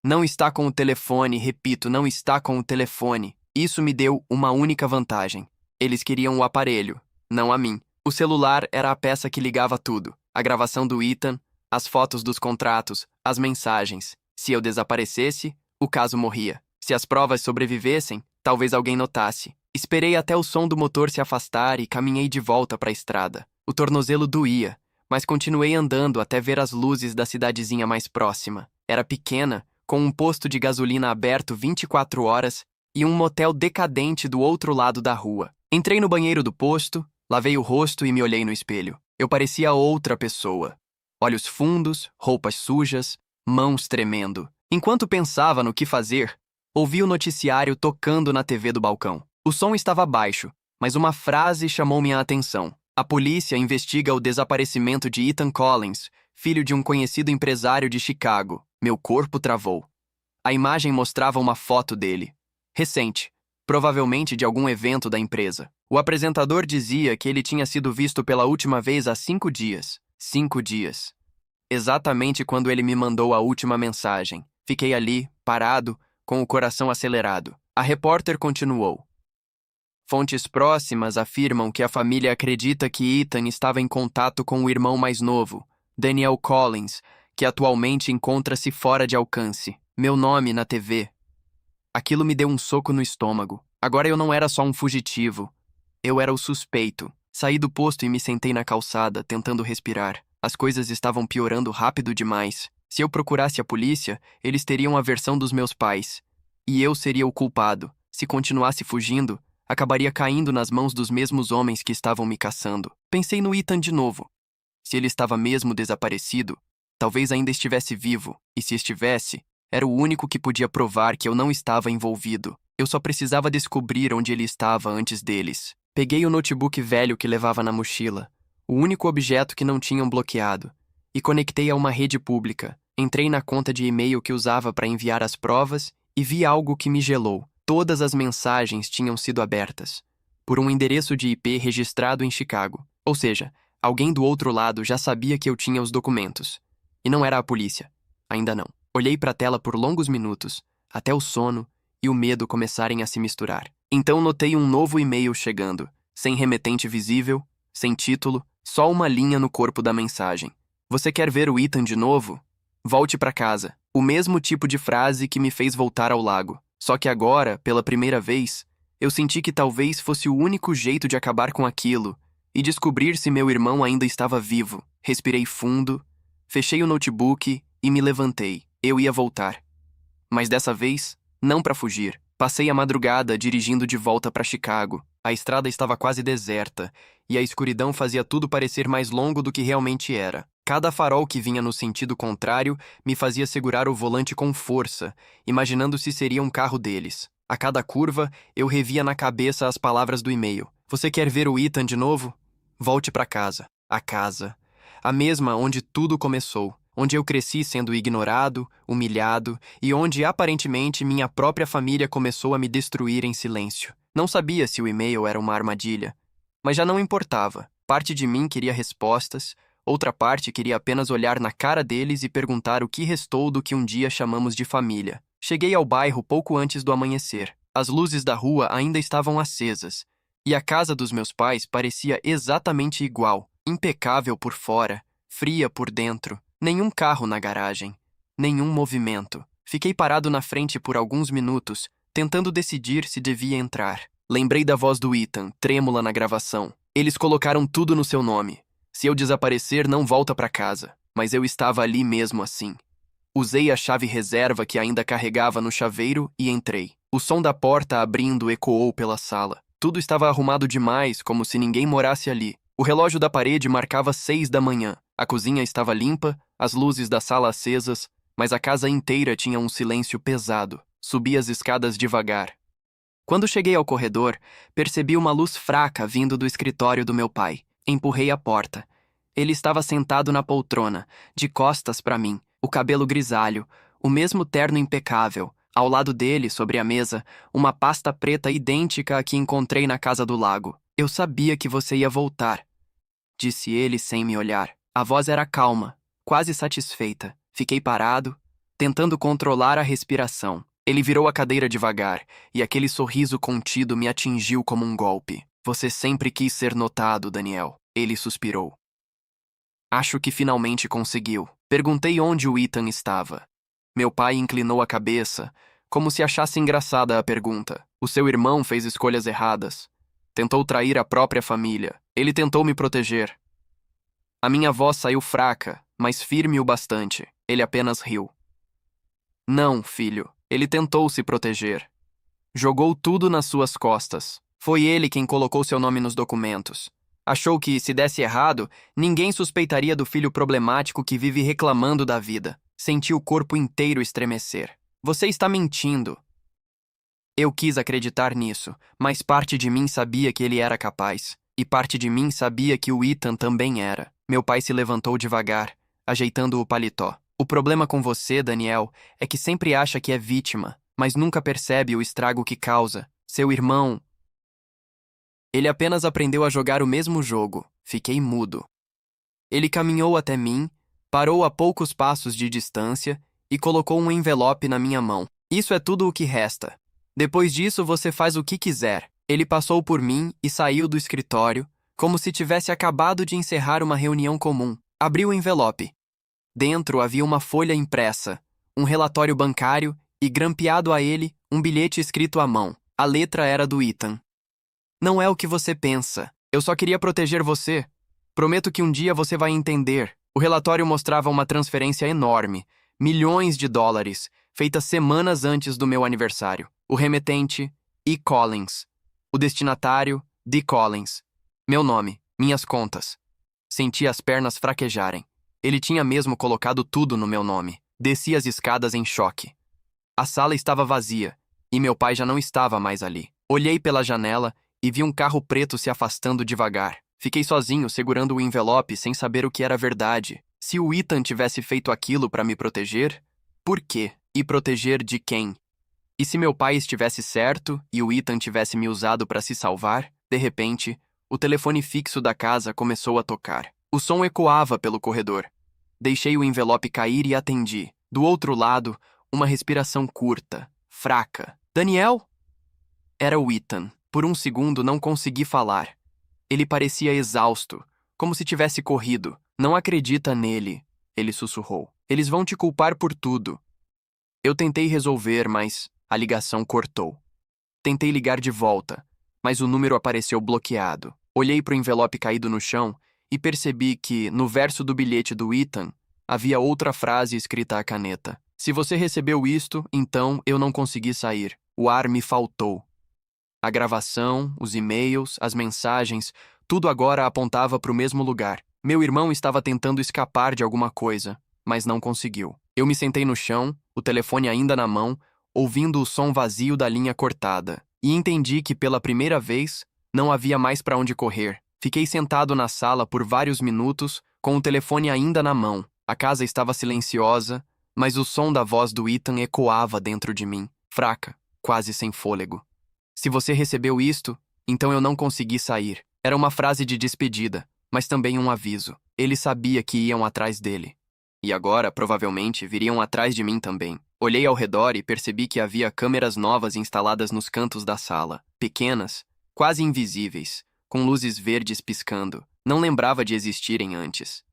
Não está com o telefone, repito, não está com o telefone. Isso me deu uma única vantagem. Eles queriam o aparelho, não a mim. O celular era a peça que ligava tudo. A gravação do Ethan, as fotos dos contratos, as mensagens. Se eu desaparecesse, o caso morria. Se as provas sobrevivessem, talvez alguém notasse. Esperei até o som do motor se afastar e caminhei de volta para a estrada. O tornozelo doía, mas continuei andando até ver as luzes da cidadezinha mais próxima. Era pequena, com um posto de gasolina aberto 24 horas e um motel decadente do outro lado da rua. Entrei no banheiro do posto, lavei o rosto e me olhei no espelho. Eu parecia outra pessoa. Olhos fundos, roupas sujas, mãos tremendo. Enquanto pensava no que fazer, ouvi o noticiário tocando na TV do balcão. O som estava baixo, mas uma frase chamou minha atenção. A polícia investiga o desaparecimento de Ethan Collins, filho de um conhecido empresário de Chicago. Meu corpo travou. A imagem mostrava uma foto dele. Recente, provavelmente de algum evento da empresa. O apresentador dizia que ele tinha sido visto pela última vez há 5 dias. 5 dias. Exatamente quando ele me mandou a última mensagem. Fiquei ali, parado, com o coração acelerado. A repórter continuou. Fontes próximas afirmam que a família acredita que Ethan estava em contato com o irmão mais novo, Daniel Collins, que atualmente encontra-se fora de alcance. Meu nome na TV. Aquilo me deu um soco no estômago. Agora eu não era só um fugitivo. Eu era o suspeito. Saí do posto e me sentei na calçada, tentando respirar. As coisas estavam piorando rápido demais. Se eu procurasse a polícia, eles teriam a versão dos meus pais. E eu seria o culpado. Se continuasse fugindo, acabaria caindo nas mãos dos mesmos homens que estavam me caçando. Pensei no Ethan de novo. Se ele estava mesmo desaparecido, talvez ainda estivesse vivo. E se estivesse, era o único que podia provar que eu não estava envolvido. Eu só precisava descobrir onde ele estava antes deles. Peguei o notebook velho que levava na mochila, o único objeto que não tinham bloqueado, e conectei a uma rede pública. Entrei na conta de e-mail que usava para enviar as provas e vi algo que me gelou. Todas as mensagens tinham sido abertas, por um endereço de IP registrado em Chicago. Ou seja, alguém do outro lado já sabia que eu tinha os documentos. E não era a polícia. Ainda não. Olhei para a tela por longos minutos, até o sono e o medo começarem a se misturar. Então notei um novo e-mail chegando, sem remetente visível, sem título, só uma linha no corpo da mensagem. Você quer ver o Ethan de novo? Volte para casa. O mesmo tipo de frase que me fez voltar ao lago. Só que agora, pela primeira vez, eu senti que talvez fosse o único jeito de acabar com aquilo e descobrir se meu irmão ainda estava vivo. Respirei fundo, fechei o notebook e me levantei. Eu ia voltar. Mas dessa vez, não para fugir. Passei a madrugada dirigindo de volta para Chicago. A estrada estava quase deserta e a escuridão fazia tudo parecer mais longo do que realmente era. Cada farol que vinha no sentido contrário me fazia segurar o volante com força, imaginando se seria um carro deles. A cada curva, eu revia na cabeça as palavras do e-mail. Você quer ver o Ethan de novo? Volte para casa. A casa. A mesma onde tudo começou. Onde eu cresci sendo ignorado, humilhado e onde aparentemente minha própria família começou a me destruir em silêncio. Não sabia se o e-mail era uma armadilha, mas já não importava. Parte de mim queria respostas, outra parte queria apenas olhar na cara deles e perguntar o que restou do que um dia chamamos de família. Cheguei ao bairro pouco antes do amanhecer. As luzes da rua ainda estavam acesas, e a casa dos meus pais parecia exatamente igual, impecável por fora, fria por dentro. Nenhum carro na garagem, nenhum movimento. Fiquei parado na frente por alguns minutos, tentando decidir se devia entrar. Lembrei da voz do Ethan, trêmula na gravação. Eles colocaram tudo no seu nome. Se eu desaparecer, não volta para casa. Mas eu estava ali mesmo assim. Usei a chave reserva que ainda carregava no chaveiro e entrei. O som da porta abrindo ecoou pela sala. Tudo estava arrumado demais, como se ninguém morasse ali. O relógio da parede marcava 6 da manhã. A cozinha estava limpa, as luzes da sala acesas, mas a casa inteira tinha um silêncio pesado. Subi as escadas devagar. Quando cheguei ao corredor, percebi uma luz fraca vindo do escritório do meu pai. Empurrei a porta. Ele estava sentado na poltrona, de costas para mim, o cabelo grisalho, o mesmo terno impecável. Ao lado dele, sobre a mesa, uma pasta preta idêntica à que encontrei na casa do lago. Eu sabia que você ia voltar, disse ele sem me olhar. A voz era calma, quase satisfeita. Fiquei parado, tentando controlar a respiração. Ele virou a cadeira devagar, e aquele sorriso contido me atingiu como um golpe. Você sempre quis ser notado, Daniel. Ele suspirou. Acho que finalmente conseguiu. Perguntei onde o Ethan estava. Meu pai inclinou a cabeça, como se achasse engraçada a pergunta. O seu irmão fez escolhas erradas. Tentou trair a própria família. Ele tentou me proteger. A minha voz saiu fraca, mas firme o bastante. Ele apenas riu. Não, filho. Ele tentou se proteger. Jogou tudo nas suas costas. Foi ele quem colocou seu nome nos documentos. Achou que, se desse errado, ninguém suspeitaria do filho problemático que vive reclamando da vida. Senti o corpo inteiro estremecer. Você está mentindo. Eu quis acreditar nisso, mas parte de mim sabia que ele era capaz. E parte de mim sabia que o Ethan também era. Meu pai se levantou devagar, ajeitando o paletó. O problema com você, Daniel, é que sempre acha que é vítima, mas nunca percebe o estrago que causa. Seu irmão... Ele apenas aprendeu a jogar o mesmo jogo. Fiquei mudo. Ele caminhou até mim, parou a poucos passos de distância e colocou um envelope na minha mão. Isso é tudo o que resta. Depois disso, você faz o que quiser. Ele passou por mim e saiu do escritório, como se tivesse acabado de encerrar uma reunião comum. Abriu o envelope. Dentro havia uma folha impressa, um relatório bancário e, grampeado a ele, um bilhete escrito à mão. A letra era do Ethan. Não é o que você pensa. Eu só queria proteger você. Prometo que um dia você vai entender. O relatório mostrava uma transferência enorme, milhões de dólares, feita semanas antes do meu aniversário. O remetente, E. Collins. O destinatário, D. Collins. Meu nome, minhas contas. Senti as pernas fraquejarem. Ele tinha mesmo colocado tudo no meu nome. Desci as escadas em choque. A sala estava vazia, e meu pai já não estava mais ali. Olhei pela janela e vi um carro preto se afastando devagar. Fiquei sozinho, segurando o envelope, sem saber o que era verdade. Se o Ethan tivesse feito aquilo para me proteger, por quê? E proteger de quem? E se meu pai estivesse certo e o Ethan tivesse me usado para se salvar, de repente, o telefone fixo da casa começou a tocar. O som ecoava pelo corredor. Deixei o envelope cair e atendi. Do outro lado, uma respiração curta, fraca. Daniel? Era o Ethan. Por um segundo não consegui falar. Ele parecia exausto, como se tivesse corrido. Não acredita nele, ele sussurrou. Eles vão te culpar por tudo. Eu tentei resolver, mas a ligação cortou. Tentei ligar de volta, mas o número apareceu bloqueado. Olhei para o envelope caído no chão e percebi que, no verso do bilhete do Ethan, havia outra frase escrita à caneta. Se você recebeu isto, então eu não consegui sair. O ar me faltou. A gravação, os e-mails, as mensagens, tudo agora apontava para o mesmo lugar. Meu irmão estava tentando escapar de alguma coisa, mas não conseguiu. Eu me sentei no chão, o telefone ainda na mão, ouvindo o som vazio da linha cortada, e entendi que pela primeira vez não havia mais para onde correr. Fiquei sentado na sala por vários minutos, com o telefone ainda na mão. A casa estava silenciosa, mas o som da voz do Ethan ecoava dentro de mim, fraca, quase sem fôlego. Se você recebeu isto, então eu não consegui sair. Era uma frase de despedida, mas também um aviso. Ele sabia que iam atrás dele. E agora, provavelmente, viriam atrás de mim também. Olhei ao redor e percebi que havia câmeras novas instaladas nos cantos da sala. Pequenas, quase invisíveis, com luzes verdes piscando. Não lembrava de existirem antes.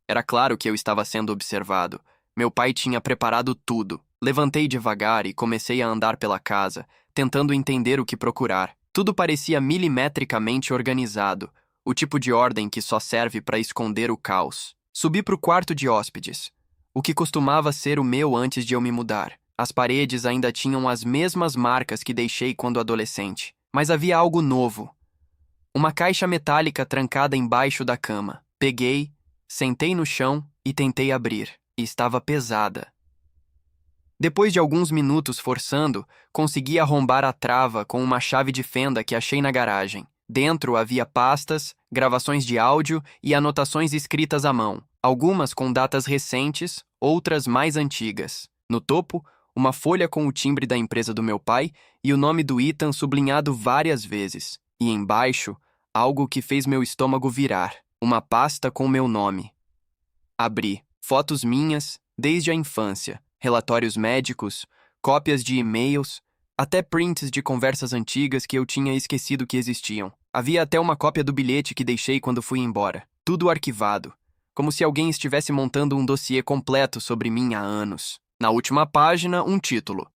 Era claro que eu estava sendo observado. Meu pai tinha preparado tudo. Levantei devagar e comecei a andar pela casa, tentando entender o que procurar. Tudo parecia milimetricamente organizado, o tipo de ordem que só serve para esconder o caos. Subi para o quarto de hóspedes, o que costumava ser o meu antes de eu me mudar. As paredes ainda tinham as mesmas marcas que deixei quando adolescente, mas havia algo novo. Uma caixa metálica trancada embaixo da cama. Peguei, sentei no chão e tentei abrir, e estava pesada. Depois de alguns minutos forçando, consegui arrombar a trava com uma chave de fenda que achei na garagem. Dentro havia pastas, gravações de áudio e anotações escritas à mão, algumas com datas recentes, outras mais antigas. No topo, uma folha com o timbre da empresa do meu pai e o nome do Ethan sublinhado várias vezes. E embaixo, algo que fez meu estômago virar, uma pasta com meu nome. Abri. Fotos minhas, desde a infância. Relatórios médicos, cópias de e-mails, até prints de conversas antigas que eu tinha esquecido que existiam. Havia até uma cópia do bilhete que deixei quando fui embora. Tudo arquivado, como se alguém estivesse montando um dossiê completo sobre mim há anos. Na última página, um título.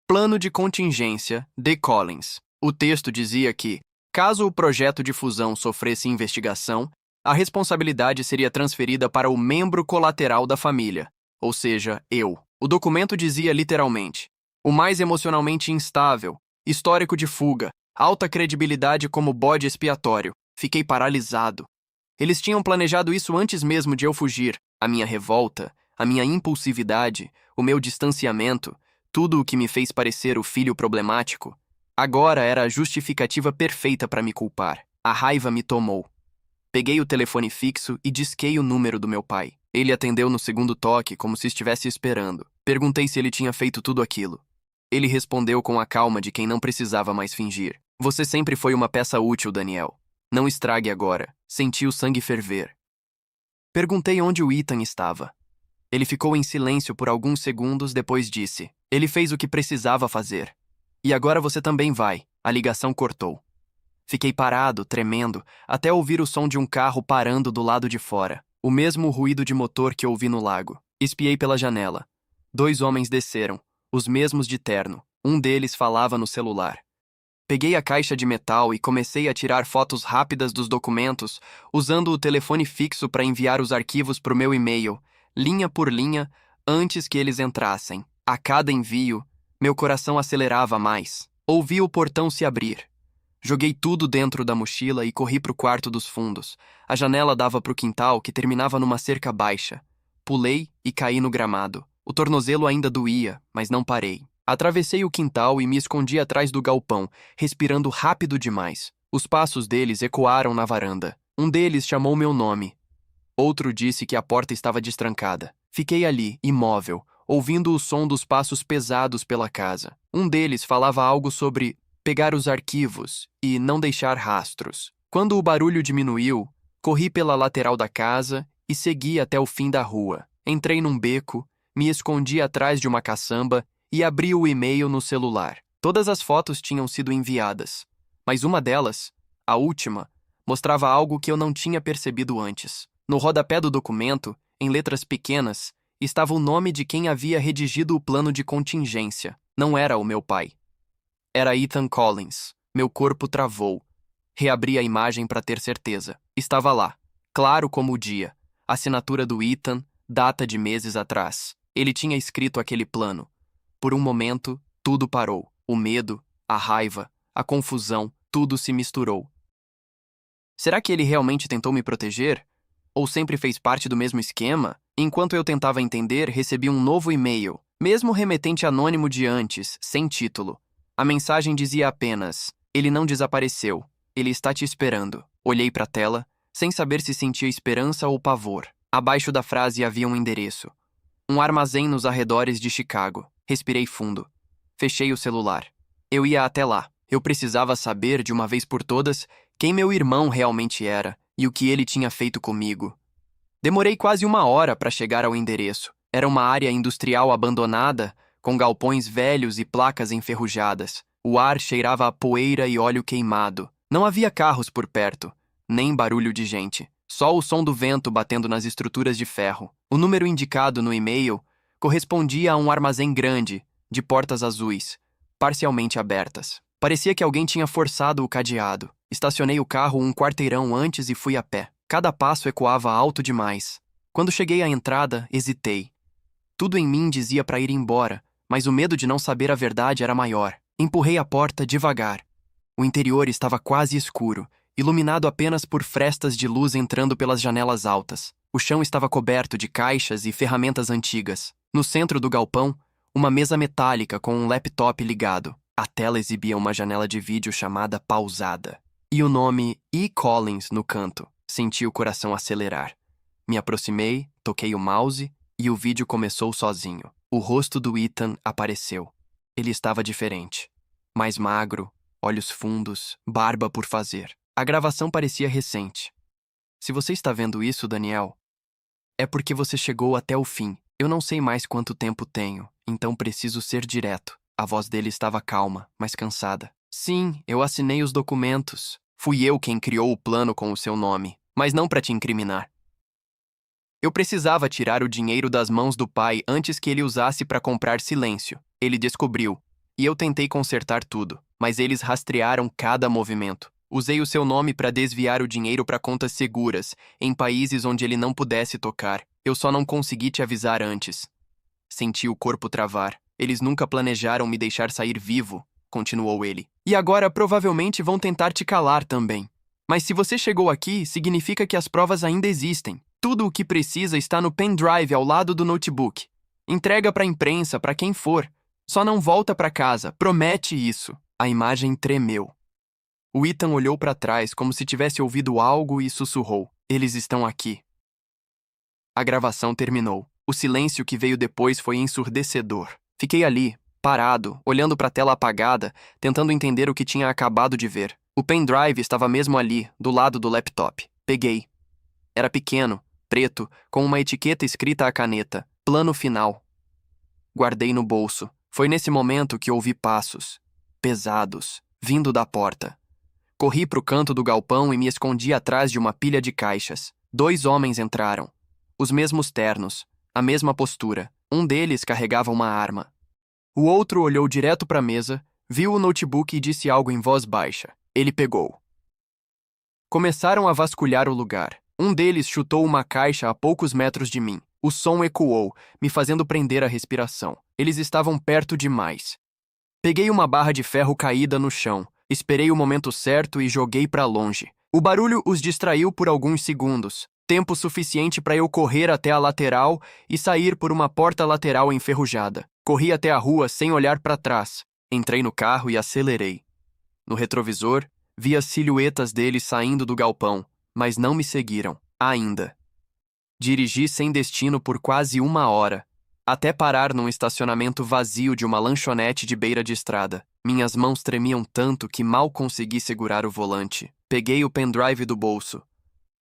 Plano de contingência, D. Collins. O texto dizia que, caso o projeto de fusão sofresse investigação, a responsabilidade seria transferida para o membro colateral da família, ou seja, eu. O documento dizia literalmente: o mais emocionalmente instável, histórico de fuga, alta credibilidade como bode expiatório. Fiquei paralisado. Eles tinham planejado isso antes mesmo de eu fugir. A minha revolta, a minha impulsividade, o meu distanciamento, tudo o que me fez parecer o filho problemático, agora era a justificativa perfeita para me culpar. A raiva me tomou. Peguei o telefone fixo e disquei o número do meu pai. Ele atendeu no segundo toque, como se estivesse esperando. Perguntei se ele tinha feito tudo aquilo. Ele respondeu com a calma de quem não precisava mais fingir. Você sempre foi uma peça útil, Daniel. Não estrague agora. Senti o sangue ferver. Perguntei onde o Ethan estava. Ele ficou em silêncio por alguns segundos, depois disse: Ele fez o que precisava fazer. E agora você também vai. A ligação cortou. Fiquei parado, tremendo, até ouvir o som de um carro parando do lado de fora. O mesmo ruído de motor que ouvi no lago. Espiei pela janela. 2 homens desceram, os mesmos de terno. Um deles falava no celular. Peguei a caixa de metal e comecei a tirar fotos rápidas dos documentos, usando o telefone fixo para enviar os arquivos para o meu e-mail, linha por linha, antes que eles entrassem. A cada envio, meu coração acelerava mais. Ouvi o portão se abrir. Joguei tudo dentro da mochila e corri para o quarto dos fundos. A janela dava para o quintal, que terminava numa cerca baixa. Pulei e caí no gramado. O tornozelo ainda doía, mas não parei. Atravessei o quintal e me escondi atrás do galpão, respirando rápido demais. Os passos deles ecoaram na varanda. Um deles chamou meu nome. Outro disse que a porta estava destrancada. Fiquei ali, imóvel, ouvindo o som dos passos pesados pela casa. Um deles falava algo sobre pegar os arquivos e não deixar rastros. Quando o barulho diminuiu, corri pela lateral da casa e segui até o fim da rua. Entrei num beco, me escondi atrás de uma caçamba e abri o e-mail no celular. Todas as fotos tinham sido enviadas, mas uma delas, a última, mostrava algo que eu não tinha percebido antes. No rodapé do documento, em letras pequenas, estava o nome de quem havia redigido o plano de contingência. Não era o meu pai. Era Ethan Collins. Meu corpo travou. Reabri a imagem para ter certeza. Estava lá, claro como o dia. Assinatura do Ethan, data de meses atrás. Ele tinha escrito aquele plano. Por um momento, tudo parou. O medo, a raiva, a confusão, tudo se misturou. Será que ele realmente tentou me proteger? Ou sempre fez parte do mesmo esquema? Enquanto eu tentava entender, recebi um novo e-mail, mesmo remetente anônimo de antes, sem título. A mensagem dizia apenas: ele não desapareceu, ele está te esperando. Olhei para a tela, sem saber se sentia esperança ou pavor. Abaixo da frase havia um endereço. Um armazém nos arredores de Chicago. Respirei fundo. Fechei o celular. Eu ia até lá. Eu precisava saber, de uma vez por todas, quem meu irmão realmente era e o que ele tinha feito comigo. Demorei quase 1 hora para chegar ao endereço. Era uma área industrial abandonada, com galpões velhos e placas enferrujadas. O ar cheirava a poeira e óleo queimado. Não havia carros por perto, nem barulho de gente. Só o som do vento batendo nas estruturas de ferro. O número indicado no e-mail correspondia a um armazém grande, de portas azuis, parcialmente abertas. Parecia que alguém tinha forçado o cadeado. Estacionei o carro um quarteirão antes e fui a pé. Cada passo ecoava alto demais. Quando cheguei à entrada, hesitei. Tudo em mim dizia para ir embora, mas o medo de não saber a verdade era maior. Empurrei a porta devagar. O interior estava quase escuro, iluminado apenas por frestas de luz entrando pelas janelas altas. O chão estava coberto de caixas e ferramentas antigas. No centro do galpão, uma mesa metálica com um laptop ligado. A tela exibia uma janela de vídeo chamada pausada. E o nome E. Collins no canto. Senti o coração acelerar. Me aproximei, toquei o mouse e o vídeo começou sozinho. O rosto do Ethan apareceu. Ele estava diferente. Mais magro, olhos fundos, barba por fazer. A gravação parecia recente. Se você está vendo isso, Daniel, é porque você chegou até o fim. Eu não sei mais quanto tempo tenho, então preciso ser direto. A voz dele estava calma, mas cansada. Sim, eu assinei os documentos. Fui eu quem criou o plano com o seu nome, mas não para te incriminar. Eu precisava tirar o dinheiro das mãos do pai antes que ele usasse para comprar silêncio. Ele descobriu, e eu tentei consertar tudo, mas eles rastrearam cada movimento. Usei o seu nome para desviar o dinheiro para contas seguras, em países onde ele não pudesse tocar. Eu só não consegui te avisar antes. Senti o corpo travar. Eles nunca planejaram me deixar sair vivo, continuou ele. E agora provavelmente vão tentar te calar também. Mas se você chegou aqui, significa que as provas ainda existem. Tudo o que precisa está no pendrive ao lado do notebook. Entrega para a imprensa, para quem for. Só não volta para casa, promete isso. A imagem tremeu. O Ethan olhou para trás como se tivesse ouvido algo e sussurrou: "Eles estão aqui." A gravação terminou. O silêncio que veio depois foi ensurdecedor. Fiquei ali, parado, olhando para a tela apagada, tentando entender o que tinha acabado de ver. O pendrive estava mesmo ali, do lado do laptop. Peguei. Era pequeno, preto, com uma etiqueta escrita à caneta: "Plano final." Guardei no bolso. Foi nesse momento que ouvi passos, pesados, vindo da porta. Corri para o canto do galpão e me escondi atrás de uma pilha de caixas. 2 homens entraram. Os mesmos ternos, a mesma postura. Um deles carregava uma arma. O outro olhou direto para a mesa, viu o notebook e disse algo em voz baixa. Ele pegou. Começaram a vasculhar o lugar. Um deles chutou uma caixa a poucos metros de mim. O som ecoou, me fazendo prender a respiração. Eles estavam perto demais. Peguei uma barra de ferro caída no chão, esperei o momento certo e joguei para longe. O barulho os distraiu por alguns segundos, tempo suficiente para eu correr até a lateral e sair por uma porta lateral enferrujada. Corri até a rua sem olhar para trás. Entrei no carro e acelerei. No retrovisor, vi as silhuetas deles saindo do galpão, mas não me seguiram, ainda. Dirigi sem destino por quase 1 hora, até parar num estacionamento vazio de uma lanchonete de beira de estrada. Minhas mãos tremiam tanto que mal consegui segurar o volante. Peguei o pendrive do bolso.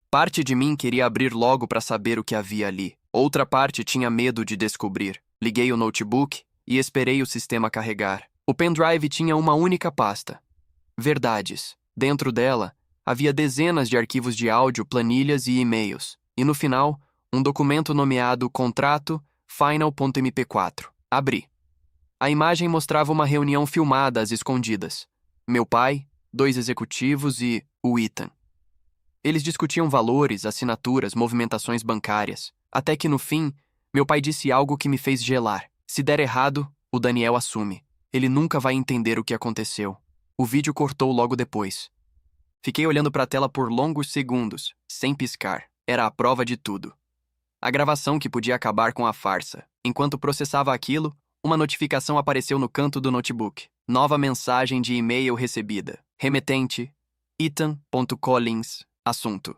Parte de mim queria abrir logo para saber o que havia ali. Outra parte tinha medo de descobrir. Liguei o notebook e esperei o sistema carregar. O pendrive tinha uma única pasta: verdades. Dentro dela, havia dezenas de arquivos de áudio, planilhas e e-mails. E no final, um documento nomeado Contrato Final.mp4. Abri. A imagem mostrava uma reunião filmada às escondidas. Meu pai, 2 executivos e o Ethan. Eles discutiam valores, assinaturas, movimentações bancárias. Até que no fim, meu pai disse algo que me fez gelar. Se der errado, o Daniel assume. Ele nunca vai entender o que aconteceu. O vídeo cortou logo depois. Fiquei olhando para a tela por longos segundos, sem piscar. Era a prova de tudo. A gravação que podia acabar com a farsa. Enquanto processava aquilo, uma notificação apareceu no canto do notebook. Nova mensagem de e-mail recebida. Remetente: Ethan.Collins. Assunto: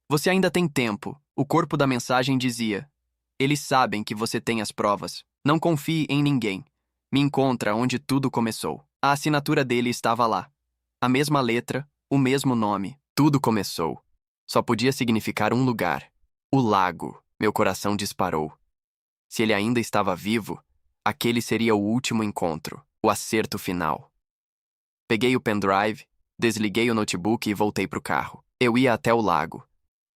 você ainda tem tempo. O corpo da mensagem dizia: eles sabem que você tem as provas. Não confie em ninguém. Me encontra onde tudo começou. A assinatura dele estava lá. A mesma letra, o mesmo nome. Tudo começou. Só podia significar um lugar: o lago. Meu coração disparou. Se ele ainda estava vivo, aquele seria o último encontro, o acerto final. Peguei o pendrive, desliguei o notebook e voltei para o carro. Eu ia até o lago.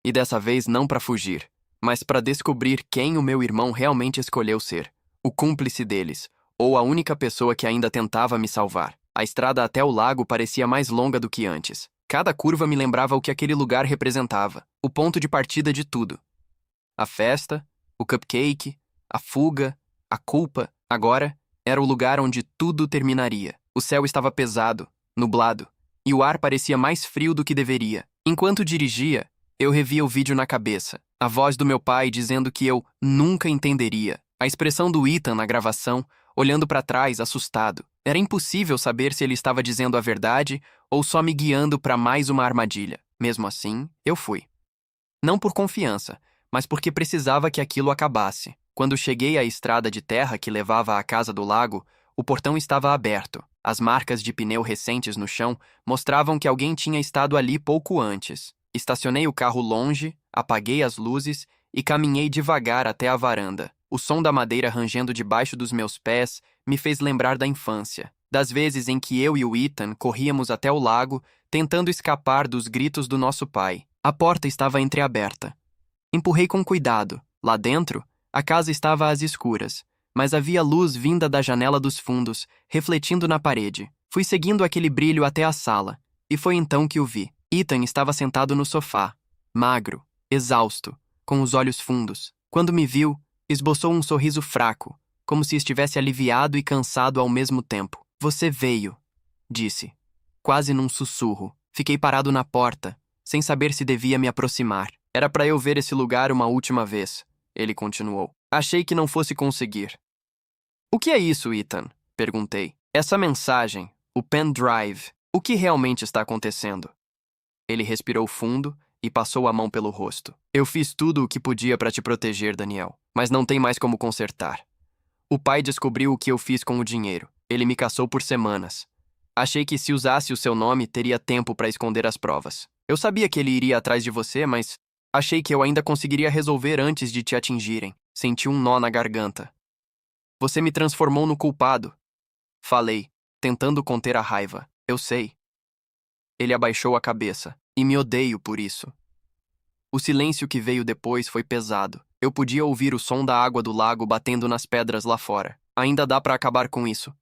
E dessa vez não para fugir, mas para descobrir quem o meu irmão realmente escolheu ser. O cúmplice deles, ou a única pessoa que ainda tentava me salvar. A estrada até o lago parecia mais longa do que antes. Cada curva me lembrava o que aquele lugar representava, o ponto de partida de tudo. A festa, o cupcake, a fuga, a culpa, agora, era o lugar onde tudo terminaria. O céu estava pesado, nublado, e o ar parecia mais frio do que deveria. Enquanto dirigia, eu revia o vídeo na cabeça. A voz do meu pai dizendo que eu nunca entenderia. A expressão do Ethan na gravação, olhando para trás, assustado. Era impossível saber se ele estava dizendo a verdade ou só me guiando para mais uma armadilha. Mesmo assim, eu fui. Não por confiança, mas porque precisava que aquilo acabasse. Quando cheguei à estrada de terra que levava à casa do lago, o portão estava aberto. As marcas de pneu recentes no chão mostravam que alguém tinha estado ali pouco antes. Estacionei o carro longe, apaguei as luzes e caminhei devagar até a varanda. O som da madeira rangendo debaixo dos meus pés me fez lembrar da infância, das vezes em que eu e o Ethan corríamos até o lago, tentando escapar dos gritos do nosso pai. A porta estava entreaberta. Empurrei com cuidado. Lá dentro, a casa estava às escuras, mas havia luz vinda da janela dos fundos, refletindo na parede. Fui seguindo aquele brilho até a sala, e foi então que o vi. Ethan estava sentado no sofá, magro, exausto, com os olhos fundos. Quando me viu, esboçou um sorriso fraco, como se estivesse aliviado e cansado ao mesmo tempo. Você veio, disse, quase num sussurro. Fiquei parado na porta, sem saber se devia me aproximar. Era para eu ver esse lugar uma última vez, ele continuou. Achei que não fosse conseguir. O que é isso, Ethan? Perguntei. Essa mensagem, o pendrive, o que realmente está acontecendo? Ele respirou fundo e passou a mão pelo rosto. Eu fiz tudo o que podia para te proteger, Daniel, mas não tem mais como consertar. O pai descobriu o que eu fiz com o dinheiro. Ele me caçou por semanas. Achei que se usasse o seu nome, teria tempo para esconder as provas. Eu sabia que ele iria atrás de você, mas achei que eu ainda conseguiria resolver antes de te atingirem. Senti um nó na garganta. Você me transformou no culpado. Falei, tentando conter a raiva. Eu sei. Ele abaixou a cabeça. E me odeio por isso. O silêncio que veio depois foi pesado. Eu podia ouvir o som da água do lago batendo nas pedras lá fora. Ainda dá para acabar com isso.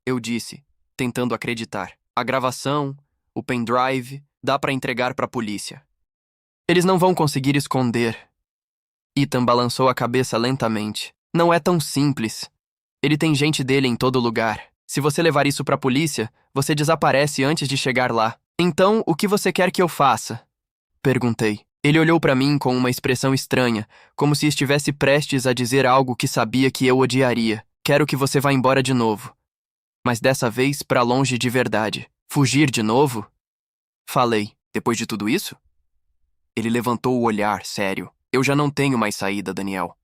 Eu disse, tentando acreditar. A gravação, o pendrive, dá para entregar para a polícia. Eles não vão conseguir esconder. Ethan balançou a cabeça lentamente. Não é tão simples. Ele tem gente dele em todo lugar. Se você levar isso para a polícia, você desaparece antes de chegar lá. Então, o que você quer que eu faça? Perguntei. Ele olhou para mim com uma expressão estranha, como se estivesse prestes a dizer algo que sabia que eu odiaria. Quero que você vá embora de novo. Mas dessa vez para longe de verdade. Fugir de novo? Falei. Depois de tudo isso? Ele levantou o olhar, sério. Eu já não tenho mais saída, Daniel.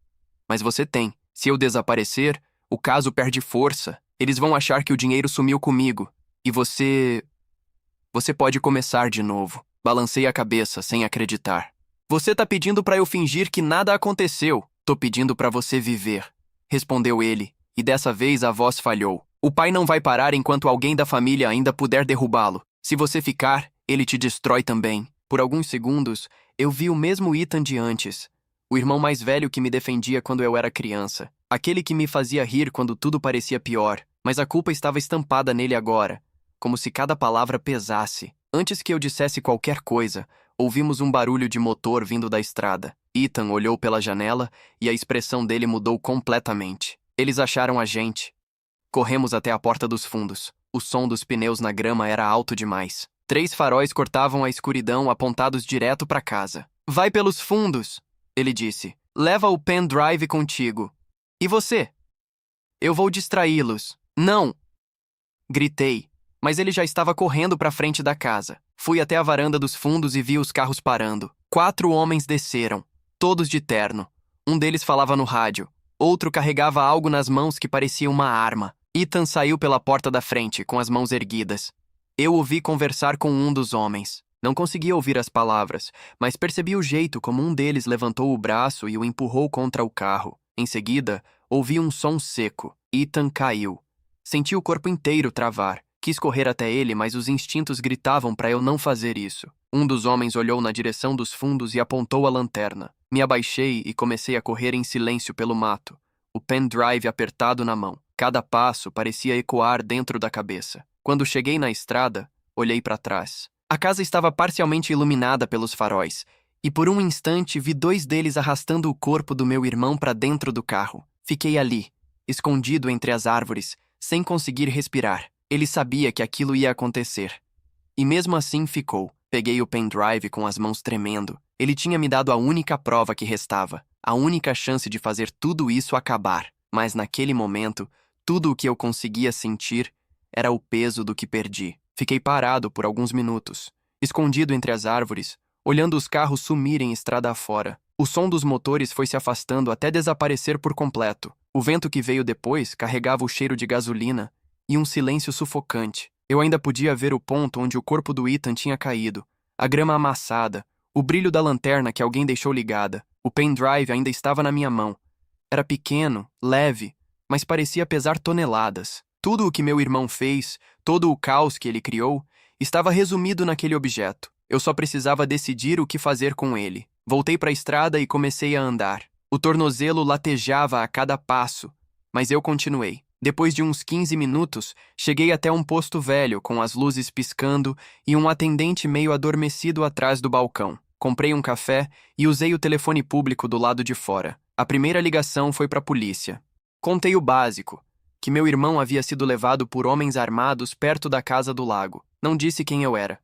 Mas você tem. Se eu desaparecer, o caso perde força. Eles vão achar que o dinheiro sumiu comigo. E você pode começar de novo. Balancei a cabeça, sem acreditar. Você tá pedindo pra eu fingir que nada aconteceu. Tô pedindo pra você viver. Respondeu ele, e dessa vez a voz falhou. O pai não vai parar enquanto alguém da família ainda puder derrubá-lo. Se você ficar, ele te destrói também. Por alguns segundos, eu vi o mesmo Ethan de antes. O irmão mais velho que me defendia quando eu era criança. Aquele que me fazia rir quando tudo parecia pior. Mas a culpa estava estampada nele agora. Como se cada palavra pesasse. Antes que eu dissesse qualquer coisa, ouvimos um barulho de motor vindo da estrada. Ethan olhou pela janela e a expressão dele mudou completamente. Eles acharam a gente. Corremos até a porta dos fundos. O som dos pneus na grama era alto demais. 3 faróis cortavam a escuridão apontados direto para casa. Vai pelos fundos, ele disse. Leva o pendrive contigo. E você? Eu vou distraí-los. Não! Gritei. Mas ele já estava correndo para frente da casa. Fui até a varanda dos fundos e vi os carros parando. 4 homens desceram, todos de terno. Um deles falava no rádio. Outro carregava algo nas mãos que parecia uma arma. Ethan saiu pela porta da frente, com as mãos erguidas. Eu ouvi conversar com um dos homens. Não conseguia ouvir as palavras, mas percebi o jeito como um deles levantou o braço e o empurrou contra o carro. Em seguida, ouvi um som seco. Ethan caiu. Senti o corpo inteiro travar. Quis correr até ele, mas os instintos gritavam para eu não fazer isso. Um dos homens olhou na direção dos fundos e apontou a lanterna. Me abaixei e comecei a correr em silêncio pelo mato, o pendrive apertado na mão. Cada passo parecia ecoar dentro da cabeça. Quando cheguei na estrada, olhei para trás. A casa estava parcialmente iluminada pelos faróis, e por um instante vi 2 deles arrastando o corpo do meu irmão para dentro do carro. Fiquei ali, escondido entre as árvores, sem conseguir respirar. Ele sabia que aquilo ia acontecer. E mesmo assim ficou. Peguei o pendrive com as mãos tremendo. Ele tinha me dado a única prova que restava, a única chance de fazer tudo isso acabar. Mas naquele momento, tudo o que eu conseguia sentir era o peso do que perdi. Fiquei parado por alguns minutos, escondido entre as árvores, olhando os carros sumirem estrada afora. O som dos motores foi se afastando até desaparecer por completo. O vento que veio depois carregava o cheiro de gasolina e um silêncio sufocante. Eu ainda podia ver o ponto onde o corpo do Ethan tinha caído, a grama amassada, o brilho da lanterna que alguém deixou ligada. O pendrive ainda estava na minha mão. Era pequeno, leve, mas parecia pesar toneladas. Tudo o que meu irmão fez, todo o caos que ele criou, estava resumido naquele objeto. Eu só precisava decidir o que fazer com ele. Voltei para a estrada e comecei a andar. O tornozelo latejava a cada passo, mas eu continuei. Depois de uns 15 minutos, cheguei até um posto velho com as luzes piscando e um atendente meio adormecido atrás do balcão. Comprei um café e usei o telefone público do lado de fora. A primeira ligação foi para a polícia. Contei o básico, que meu irmão havia sido levado por homens armados perto da casa do lago. Não disse quem eu era.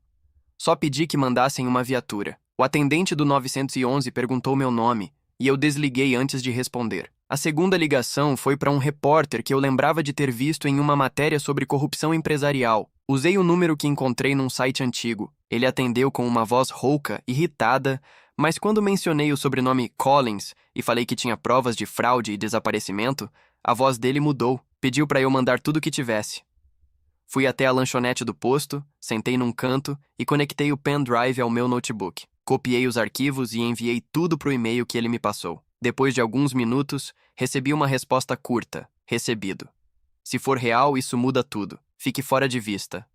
Só pedi que mandassem uma viatura. O atendente do 911 perguntou meu nome e eu desliguei antes de responder. A segunda ligação foi para um repórter que eu lembrava de ter visto em uma matéria sobre corrupção empresarial. Usei o número que encontrei num site antigo. Ele atendeu com uma voz rouca, irritada, mas quando mencionei o sobrenome Collins e falei que tinha provas de fraude e desaparecimento, a voz dele mudou. Pediu para eu mandar tudo o que tivesse. Fui até a lanchonete do posto, sentei num canto e conectei o pendrive ao meu notebook. Copiei os arquivos e enviei tudo pro e-mail que ele me passou. Depois de alguns minutos, recebi uma resposta curta: recebido. Se for real, isso muda tudo. Fique fora de vista.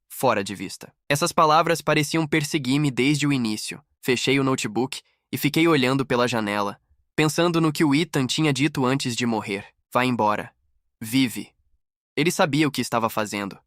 Fora de vista. Essas palavras pareciam perseguir-me desde o início. Fechei o notebook e fiquei olhando pela janela, pensando no que o Ethan tinha dito antes de morrer. Vá embora. Vive. Ele sabia o que estava fazendo.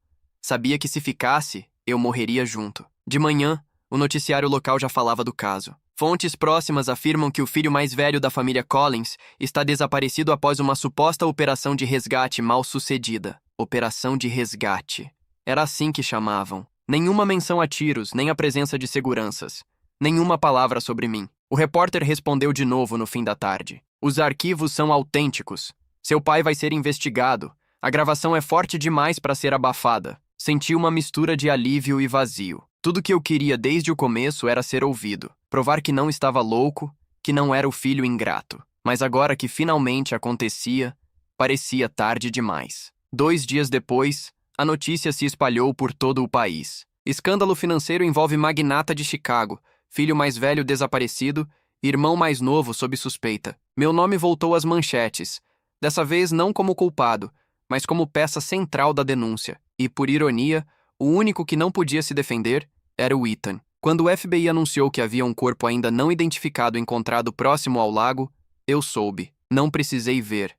Sabia que se ficasse, eu morreria junto. De manhã, o noticiário local já falava do caso. Fontes próximas afirmam que o filho mais velho da família Collins está desaparecido após uma suposta operação de resgate mal sucedida. Operação de resgate. Era assim que chamavam. Nenhuma menção a tiros, nem a presença de seguranças. Nenhuma palavra sobre mim. O repórter respondeu de novo no fim da tarde. Os arquivos são autênticos. Seu pai vai ser investigado. A gravação é forte demais para ser abafada. Senti uma mistura de alívio e vazio. Tudo que eu queria desde o começo era ser ouvido. Provar que não estava louco, que não era o filho ingrato. Mas agora que finalmente acontecia, parecia tarde demais. 2 dias depois, a notícia se espalhou por todo o país. Escândalo financeiro envolve magnata de Chicago, filho mais velho desaparecido, irmão mais novo sob suspeita. Meu nome voltou às manchetes. Dessa vez não como culpado, mas como peça central da denúncia. E, por ironia, o único que não podia se defender era o Ethan. Quando o FBI anunciou que havia um corpo ainda não identificado encontrado próximo ao lago, eu soube. Não precisei ver.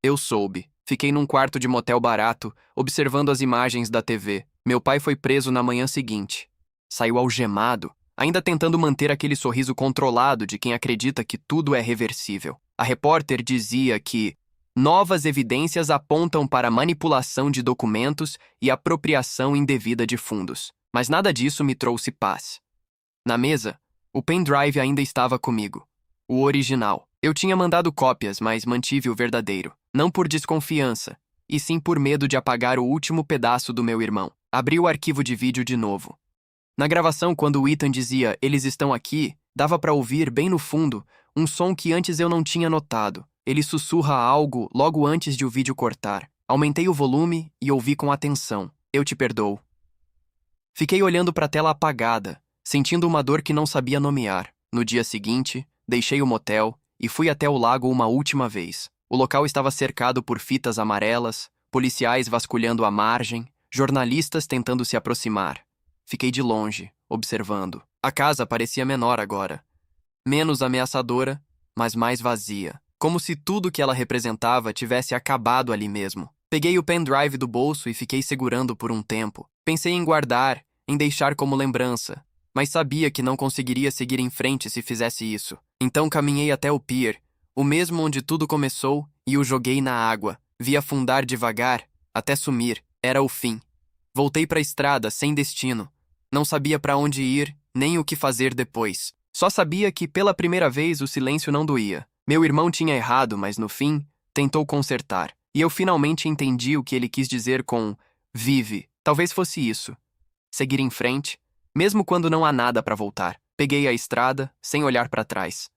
Eu soube. Fiquei num quarto de motel barato, observando as imagens da TV. Meu pai foi preso na manhã seguinte. Saiu algemado, ainda tentando manter aquele sorriso controlado de quem acredita que tudo é reversível. A repórter dizia que novas evidências apontam para manipulação de documentos e apropriação indevida de fundos. Mas nada disso me trouxe paz. Na mesa, o pendrive ainda estava comigo. O original. Eu tinha mandado cópias, mas mantive o verdadeiro. Não por desconfiança, e sim por medo de apagar o último pedaço do meu irmão. Abri o arquivo de vídeo de novo. Na gravação, quando o Ethan dizia "eles estão aqui", dava para ouvir, bem no fundo, um som que antes eu não tinha notado. Ele sussurra algo logo antes de o vídeo cortar. Aumentei o volume e ouvi com atenção. Eu te perdoo. Fiquei olhando para a tela apagada, sentindo uma dor que não sabia nomear. No dia seguinte, deixei o motel e fui até o lago uma última vez. O local estava cercado por fitas amarelas, policiais vasculhando a margem, jornalistas tentando se aproximar. Fiquei de longe, observando. A casa parecia menor agora. Menos ameaçadora, mas mais vazia. Como se tudo que ela representava tivesse acabado ali mesmo. Peguei o pendrive do bolso e fiquei segurando por um tempo. Pensei em guardar, em deixar como lembrança, mas sabia que não conseguiria seguir em frente se fizesse isso. Então caminhei até o pier, o mesmo onde tudo começou, e o joguei na água. Vi afundar devagar, até sumir. Era o fim. Voltei para a estrada, sem destino. Não sabia para onde ir, nem o que fazer depois. Só sabia que, pela primeira vez, o silêncio não doía. Meu irmão tinha errado, mas no fim, tentou consertar. E eu finalmente entendi o que ele quis dizer com "vive". Talvez fosse isso. Seguir em frente, mesmo quando não há nada para voltar. Peguei a estrada, sem olhar para trás.